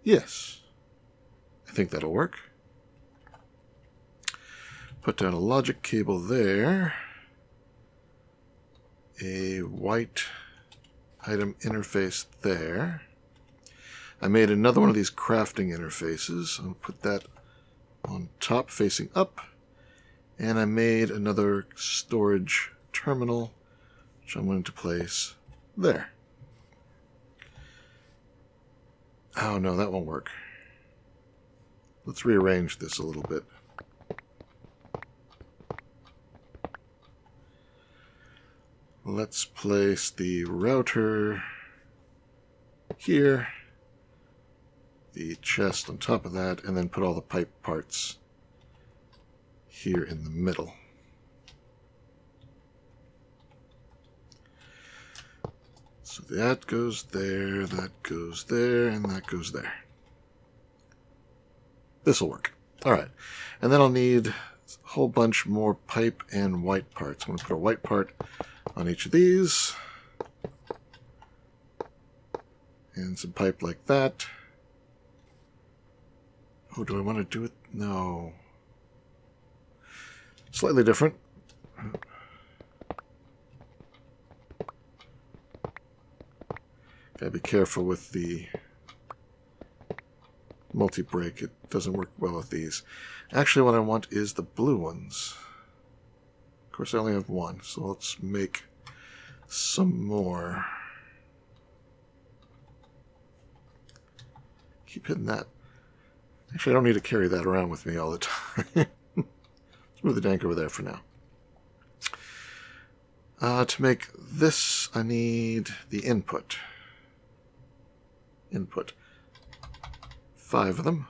Yes. I think that'll work. Put down a logic cable there. A white item interface there. I made another one of these crafting interfaces. I'll put that on top facing up. And I made another storage terminal, which I'm going to place there. Oh no, that won't work. Let's rearrange this a little bit. Let's place the router here, the chest on top of that, and then put all the pipe parts here in the middle. So that goes there, and that goes there. This will work. Alright. And then I'll need a whole bunch more pipe and white parts. I'm going to put a white part on each of these. And some pipe like that. Oh, do I want to do it? No. Slightly different. Gotta be careful with the multi-break. It doesn't work well with these. Actually, what I want is the blue ones. Of course, I only have one, so let's make some more. Keep hitting that. Actually, I don't need to carry that around with me all the time. Let's move the tank over there for now. To make this, I need the input. Input. 5 of them.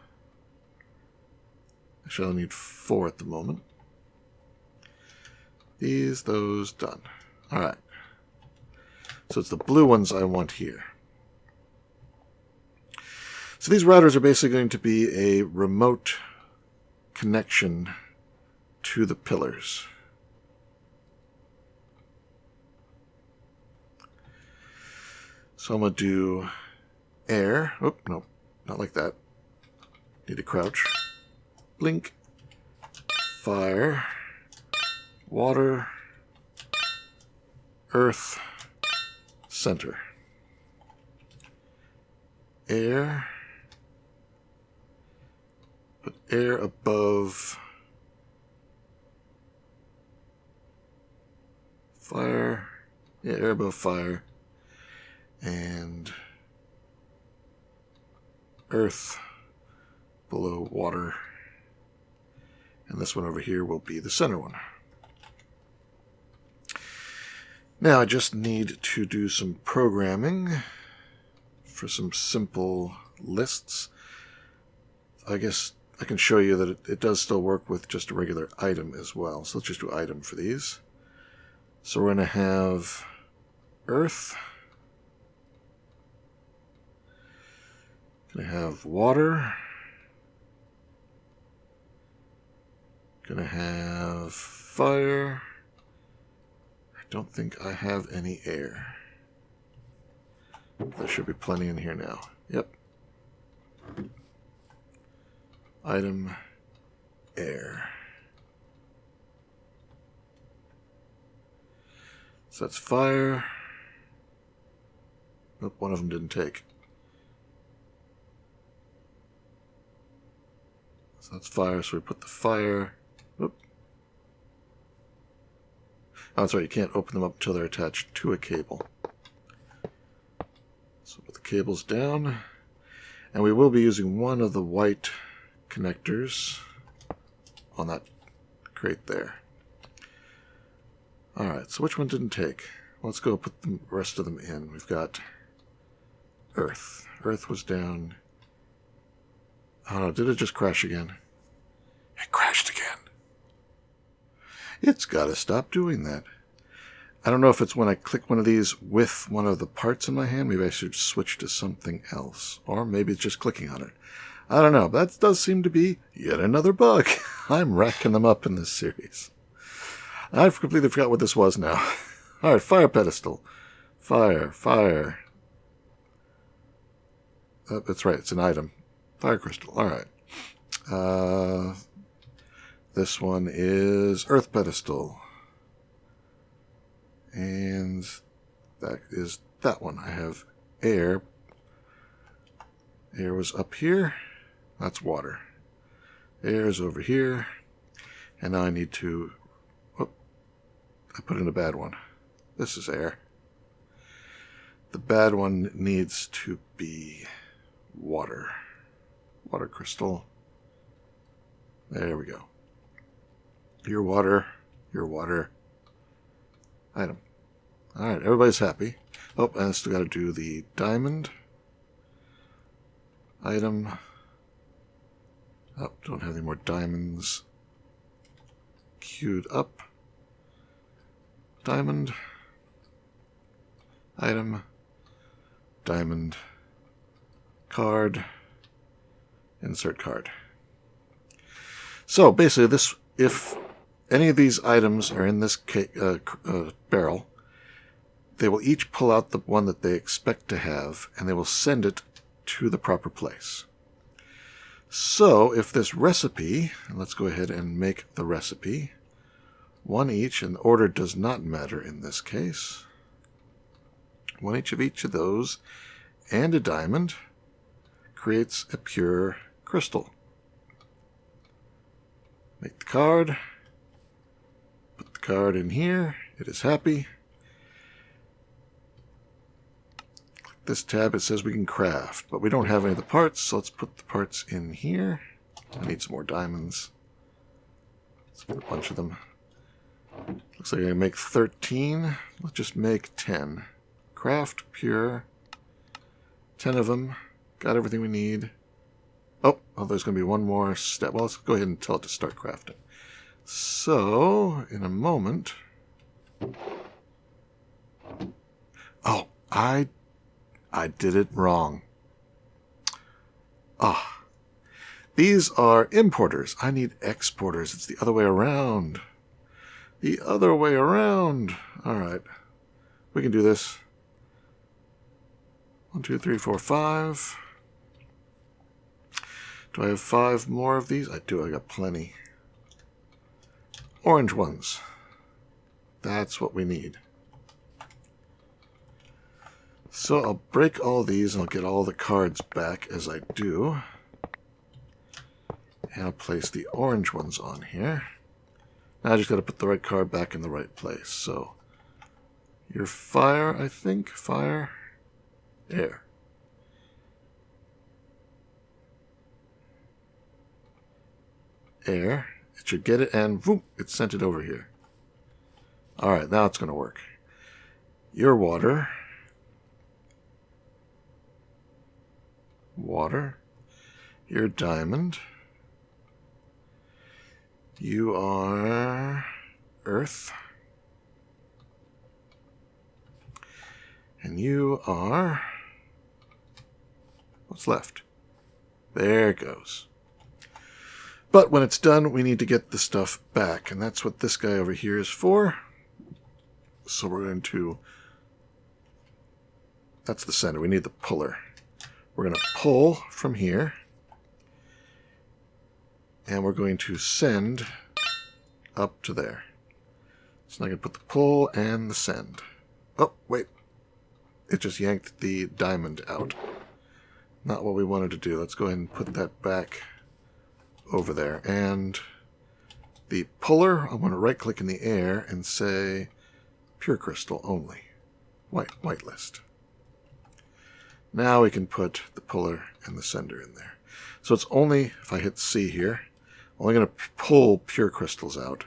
Actually, I'll need 4 at the moment. These, those, done. Alright. So it's the blue ones I want here. So these routers are basically going to be a remote connection to the pillars. So I'm going to do air. Oh, no, not like that. Need to crouch. Blink. Fire. Water. Earth. Center. Air. Put air above fire. Yeah, air above fire. And earth below water. And this one over here will be the center one. Now I just need to do some programming for some simple lists. I guess I can show you that it does still work with just a regular item as well. So let's just do item for these. So we're going to have earth. Going to have water. Going to have fire. I don't think I have any air. There should be plenty in here now. Yep. Item, air. So that's fire. Nope, one of them didn't take. So that's fire, so we put the fire. Oop. Oh, that's right, you can't open them up until they're attached to a cable. So put the cables down. And we will be using one of the white connectors on that crate there. Alright, so which one didn't take? Let's go put the rest of them in. We've got earth. Earth was down. Oh no, did it just crash again? It crashed again. It's got to stop doing that. I don't know if it's when I click one of these with one of the parts in my hand. Maybe I should switch to something else. Or maybe it's just clicking on it. I don't know. That does seem to be yet another bug. I'm racking them up in this series. I've completely forgot what this was now. Alright, fire pedestal. Fire, fire. That's right, it's an item. Fire crystal, alright. This one is earth pedestal. And that is that one. I have air. Air was up here. That's water. Air is over here. And now I need to... Whoop, I put in a bad one. This is air. The bad one needs to be water. Water crystal. There we go. Your water. Your water. Item. Alright, everybody's happy. Oh, and I still got to do the diamond. Item. Oh, don't have any more diamonds queued up. Diamond. Item. Diamond. Card. Insert card. So basically, this, if any of these items are in this barrel, they will each pull out the one that they expect to have, and they will send it to the proper place. So if this recipe, and let's go ahead and make the recipe, one each, and order does not matter in this case, one each of those, and a diamond, creates a pure crystal. Make the card, put the card in here, it is happy. Click this tab, it says we can craft, but we don't have any of the parts, so let's put the parts in here. I need some more diamonds. Let's put a bunch of them. Looks like I can make 13. Let's just make 10. Craft, pure. 10 of them. Got everything we need. Oh, there's going to be one more step. Well, let's go ahead and tell it to start crafting. So, in a moment... Oh, I did it wrong. Ah. These are importers. I need exporters. It's the other way around. The other way around. Alright. We can do this. 1, 2, 3, 4, 5. Do I have 5 more of these? I do. I got plenty. Orange ones. That's what we need. So I'll break all these and I'll get all the cards back as I do. And I'll place the orange ones on here. Now I just got to put the right card back in the right place. So You're fire, I think. Fire. Air. Air. It should get it, and boom, it sent it over here. Alright, now it's going to work. Your water. Water. Your diamond. You are earth. And you are... what's left? There it goes. But when it's done, we need to get the stuff back, and that's what this guy over here is for. So we're going to... that's the center. We need the puller. We're going to pull from here. And we're going to send up to there. So now I can put the pull and the send. Oh, wait. It just yanked the diamond out. Not what we wanted to do. Let's go ahead and put that back over there. And the puller, I want to right-click in the air and say pure crystal only. Whitelist. Now we can put the puller and the sender in there. So it's only, if I hit C here, only going to pull pure crystals out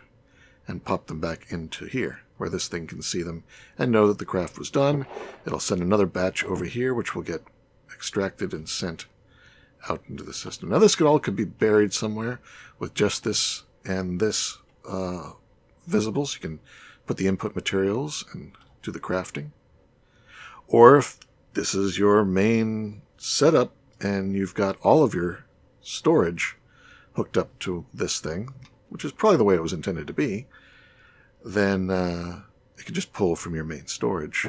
and pop them back into here, where this thing can see them and know that the craft was done. It'll send another batch over here, which will get extracted and sent out into the system. Now this could be buried somewhere with just this and this visible, so you can put the input materials and do the crafting. Or if this is your main setup and you've got all of your storage hooked up to this thing, which is probably the way it was intended to be, then it can just pull from your main storage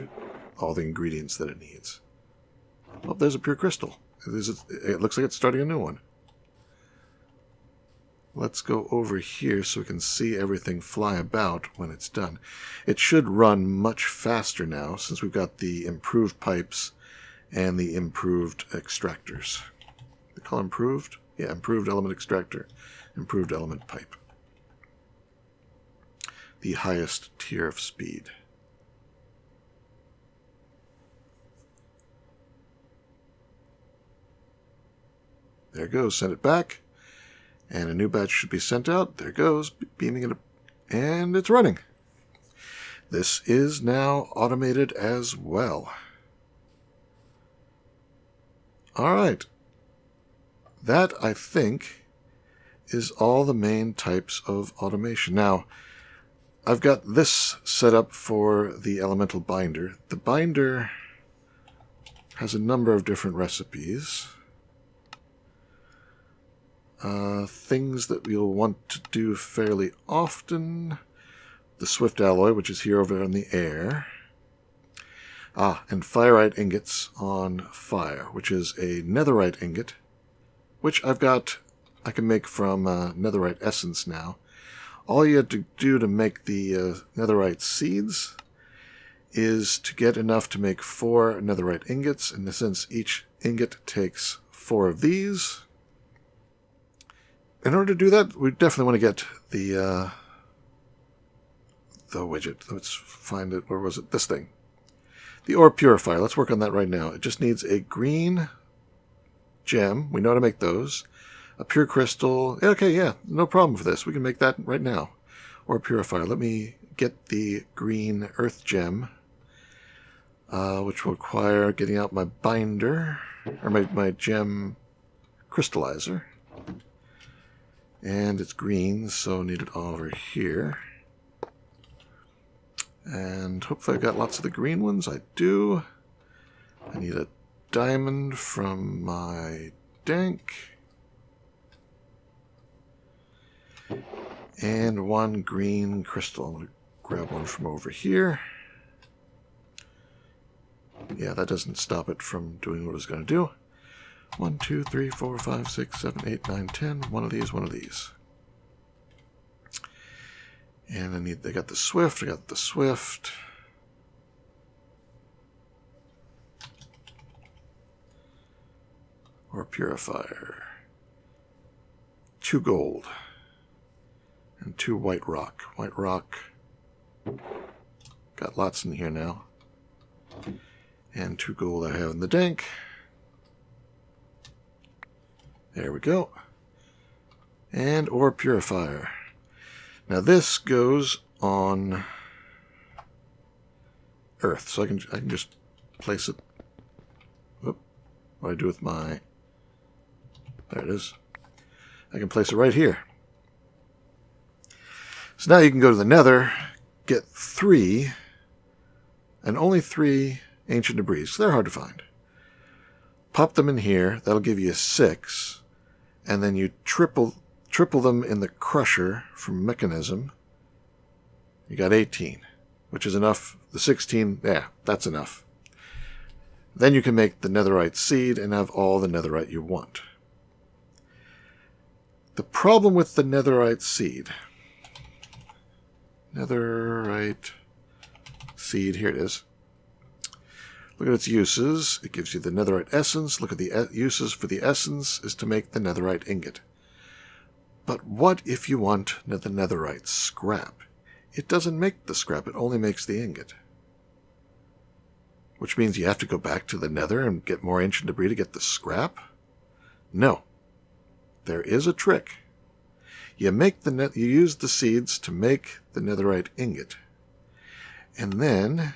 all the ingredients that it needs. Oh, there's a pure crystal. It looks like it's starting a new one. Let's go over here so we can see everything fly about when it's done. It should run much faster now since we've got the improved pipes and the improved extractors. They call improved? Yeah, improved element extractor, improved element pipe. The highest tier of speed. There it goes. Send it back. And a new batch should be sent out. There it goes. Beaming it up. And it's running. This is now automated as well. Alright. That, I think, is all the main types of automation. Now, I've got this set up for the elemental binder. The binder has a number of different recipes. Things that we'll want to do fairly often. The swift alloy, which is here over in the air. And fireite ingots on fire, which is a netherite ingot, which I can make from netherite essence now. All you have to do to make the netherite seeds is to get enough to make 4 netherite ingots. In the sense, each ingot takes 4 of these. In order to do that, we definitely want to get the widget. Let's find it. Where was it? This thing. The ore purifier. Let's work on that right now. It just needs a green gem. We know how to make those. A pure crystal. Okay, yeah, no problem for this. We can make that right now. Ore purifier. Let me get the green earth gem, which will require getting out my binder, or my gem crystallizer. And it's green, so need it all over here. And hopefully I've got lots of the green ones. I do. I need a diamond from my dank. And 1 green crystal. I'm going to grab one from over here. Yeah, that doesn't stop it from doing what it was going to do. 1, 2, 3, 4, 5, 6, 7, 8, 9, 10. One of these, one of these. And I got the swift. I got the swift. Or purifier. 2 gold. And 2 white rock. White rock. Got lots in here now. And 2 gold I have in the dank. There we go. And ore purifier. Now this goes on Earth, so I can just place it. Whoop, what do I do with my? There it is. I can place it right here. So now you can go to the Nether, get 3, and only 3 ancient debris. So they're hard to find. Pop them in here. That'll give you 6, and then you triple them in the crusher from mechanism. You got 18, which is enough. The 16, yeah, that's enough. Then you can make the netherite seed and have all the netherite you want. The problem with the netherite seed. Netherite seed, here it is. Look at its uses. It gives you the netherite essence. Look at the uses for the essence is to make the netherite ingot. But what if you want the netherite scrap? It doesn't make the scrap, it only makes the ingot. Which means you have to go back to the nether and get more ancient debris to get the scrap? No. There is a trick. You use the seeds to make the netherite ingot. And then,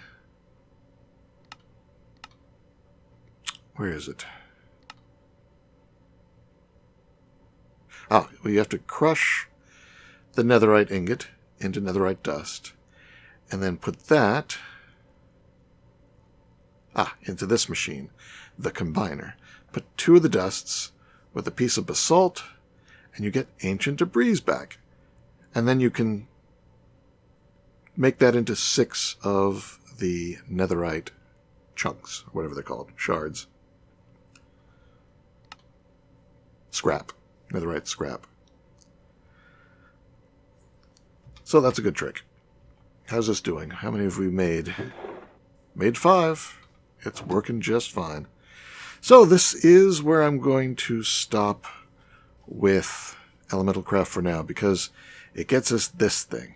where is it? Well, you have to crush the netherite ingot into netherite dust, and then put that into this machine, the combiner. Put 2 of the dusts with a piece of basalt, and you get ancient debris back. And then you can make that into 6 of the netherite chunks, or whatever they're called, shards. Scrap. Netherite scrap. So that's a good trick. How's this doing? How many have we made? Made 5. It's working just fine. So this is where I'm going to stop with ElementalCraft for now, because it gets us this thing.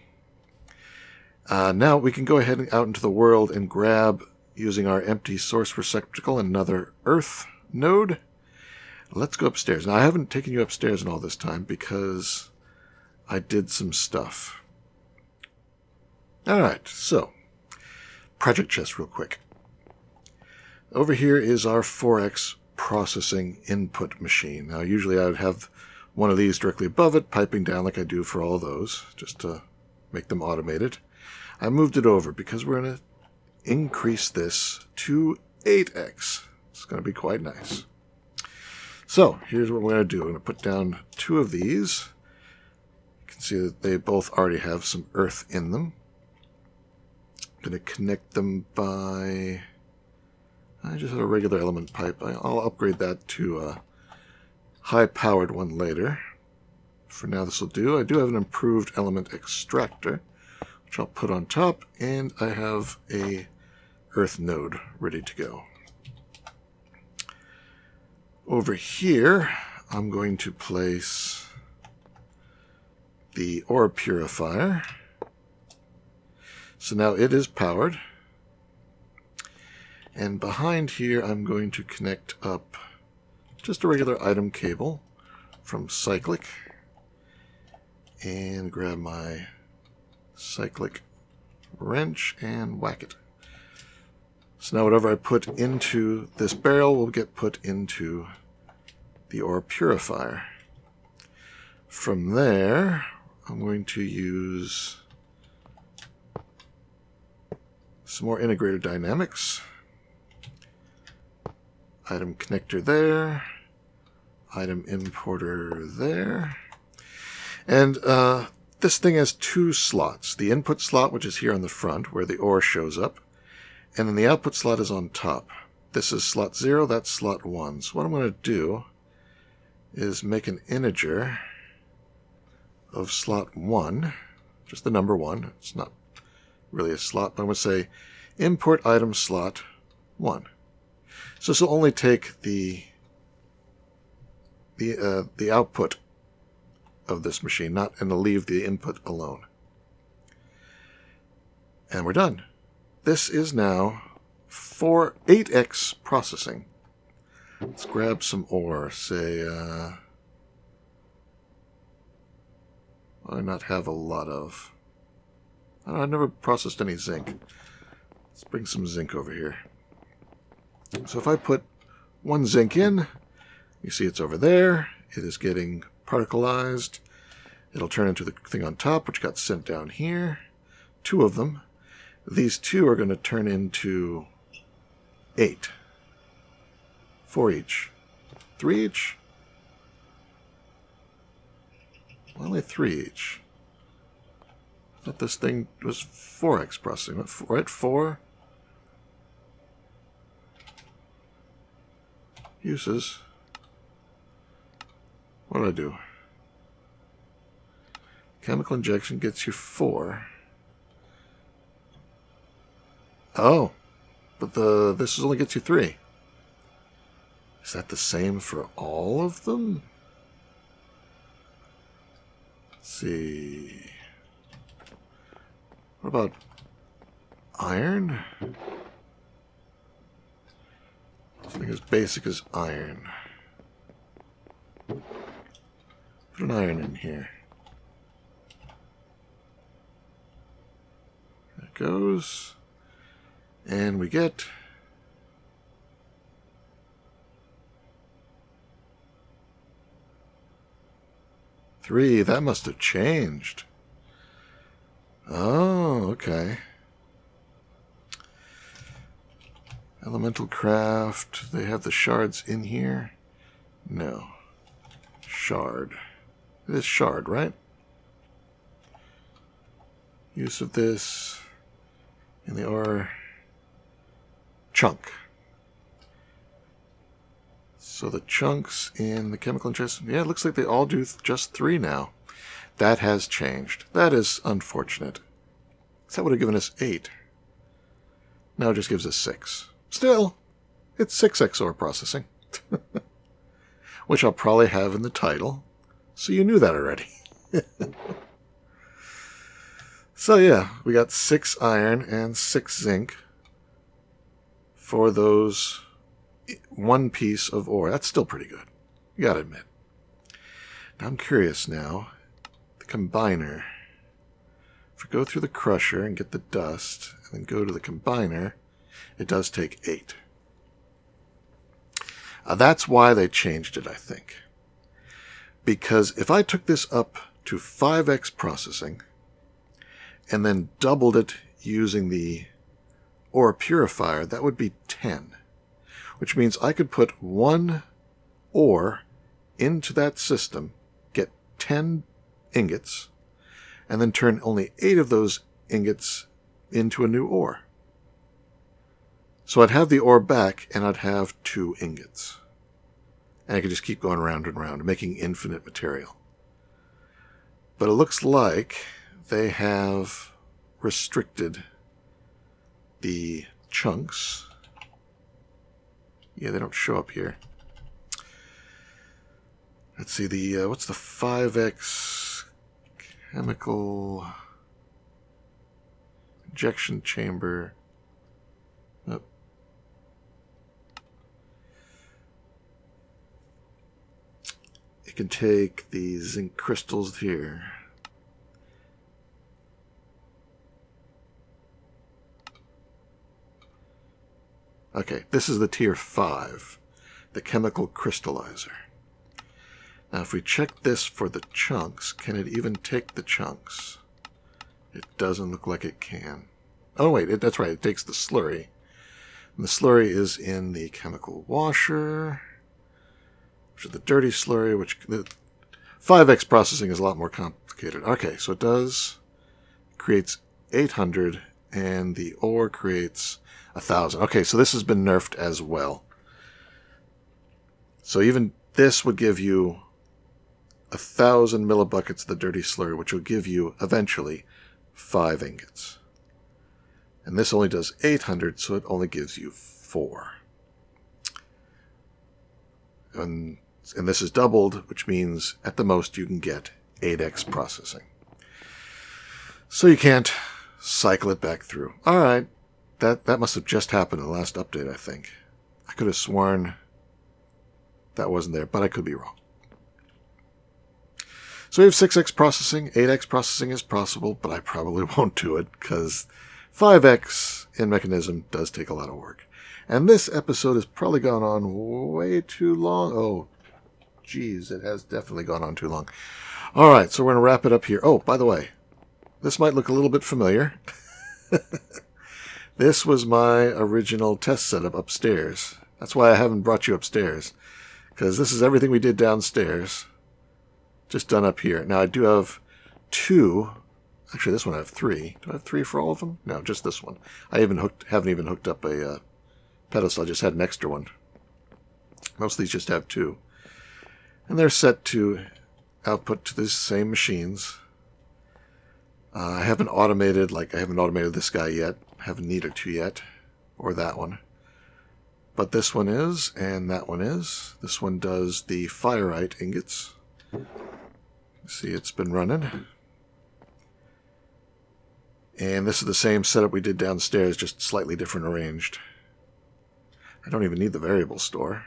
Now we can go ahead and out into the world and grab, using our empty source receptacle, another earth node. Let's go upstairs. Now I haven't taken you upstairs in all this time because I did some stuff. Alright, so project chest real quick. Over here is our 4x processing input machine. Now usually I would have one of these directly above it, piping down like I do for all those, just to make them automated. I moved it over because we're going to increase this to 8x. It's going to be quite nice. So here's what we're going to do. I'm going to put down 2 of these. You can see that they both already have some earth in them. I'm going to connect them by... I just have a regular element pipe. I'll upgrade that to a high-powered one later. For now, this will do. I do have an improved element extractor, which I'll put on top, and I have a earth node ready to go. Over here, I'm going to place the ore purifier. So now it is powered. And behind here, I'm going to connect up just a regular item cable from cyclic. And grab my cyclic wrench and whack it. So now whatever I put into this barrel will get put into the ore purifier. From there, I'm going to use some more integrated dynamics. Item connector there. Item importer there. And this thing has 2 slots. The input slot, which is here on the front, where the ore shows up. And then the output slot is on top. This is slot 0, that's slot 1. So what I'm going to do is make an integer of slot 1. Just the number 1. It's not really a slot, but I'm going to say import item slot 1. So this will only take the output of this machine, and it'll leave the input alone. And we're done. this is now 8x processing. Let's grab some ore. Say, I not have a lot of. I've never processed any zinc. Let's bring some zinc over here. So if I put 1 zinc in, you see it's over there. It is getting particleized. It'll turn into the thing on top, which got sent down here. 2 of them. These 2 are going to turn into 8. 4 each. 3 each? Only 3 each. I thought this thing was 4x processing. Right? 4? Uses. What did I do? Chemical injection gets you 4. Oh. But this only gets you 3. Is that the same for all of them? Let's see. What about iron? Something as basic as iron. Put an iron in here. There it goes. And we get 3. That must have changed. Oh, okay. ElementalCraft. They have the shards in here? No. Shard. It is shard, right? Use of this in the ore. Chunk. So the chunks in the chemical interest, yeah, it looks like they all do just 3 now. That has changed. That is unfortunate. That would have given us 8. Now it just gives us 6. Still, it's 6x ore processing. Which I'll probably have in the title. So you knew that already. So yeah, we got 6 iron and 6 zinc for those 1 piece of ore. That's still pretty good. You gotta admit. Now I'm curious now. The combiner. If we go through the crusher and get the dust, and then go to the combiner, it does take 8. That's why they changed it, I think. Because if I took this up to 5x processing, and then doubled it using the ore purifier, that would be 10. Which means I could put 1 ore into that system, get 10 ingots, and then turn only 8 of those ingots into a new ore. So I'd have the ore back, and I'd have 2 ingots. And I could just keep going round and round, making infinite material. But it looks like they have restricted the chunks. Yeah, they don't show up here. Let's see, the what's the 5x chemical injection chamber? Oh. It can take the zinc crystals here. Okay, this is the tier 5, the chemical crystallizer. Now if we check this for the chunks, can it even take the chunks? It doesn't look like it can. Oh wait, that's right, it takes the slurry. And the slurry is in the chemical washer, which is the dirty slurry, which 5x processing is a lot more complicated. Okay, so it creates 800, and the ore creates 1,000. Okay, so this has been nerfed as well. So even this would give you 1,000 millibuckets of the dirty slurry, which will give you, eventually, 5 ingots. And this only does 800, so it only gives you 4. And this is doubled, which means at the most you can get 8x processing. So you can't cycle it back through. Alright, That must have just happened in the last update, I think. I could have sworn that wasn't there, but I could be wrong. So we have 6x processing. 8x processing is possible, but I probably won't do it because 5x in Mechanism does take a lot of work. And this episode has probably gone on way too long. Oh, geez, it has definitely gone on too long. All right, so we're going to wrap it up here. Oh, by the way, this might look a little bit familiar. This was my original test setup upstairs. That's why I haven't brought you upstairs, because this is everything we did downstairs, just done up here. Now, I do have 2. Actually, this one I have 3. Do I have 3 for all of them? No, just this one. I haven't even hooked up a pedestal. I just had an extra one. Most of these just have 2. And they're set to output to the same machines. I haven't automated this guy yet. I haven't needed to yet. Or that one. But this one is, and that one is. This one does the Fireite ingots. See, it's been running. And this is the same setup we did downstairs, just slightly different arranged. I don't even need the variable store.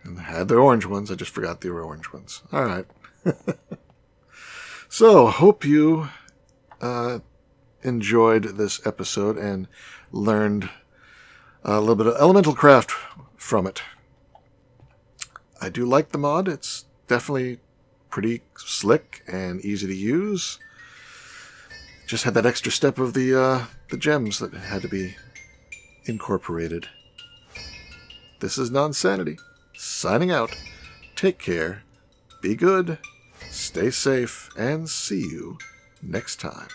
And I had the orange ones, I just forgot the orange ones. Alright. So, hope you enjoyed this episode and learned a little bit of ElementalCraft from it. I do like the mod. It's definitely pretty slick and easy to use. Just had that extra step of the gems that had to be incorporated. This is Nonsanity, signing out. Take care, be good, stay safe, and see you next time.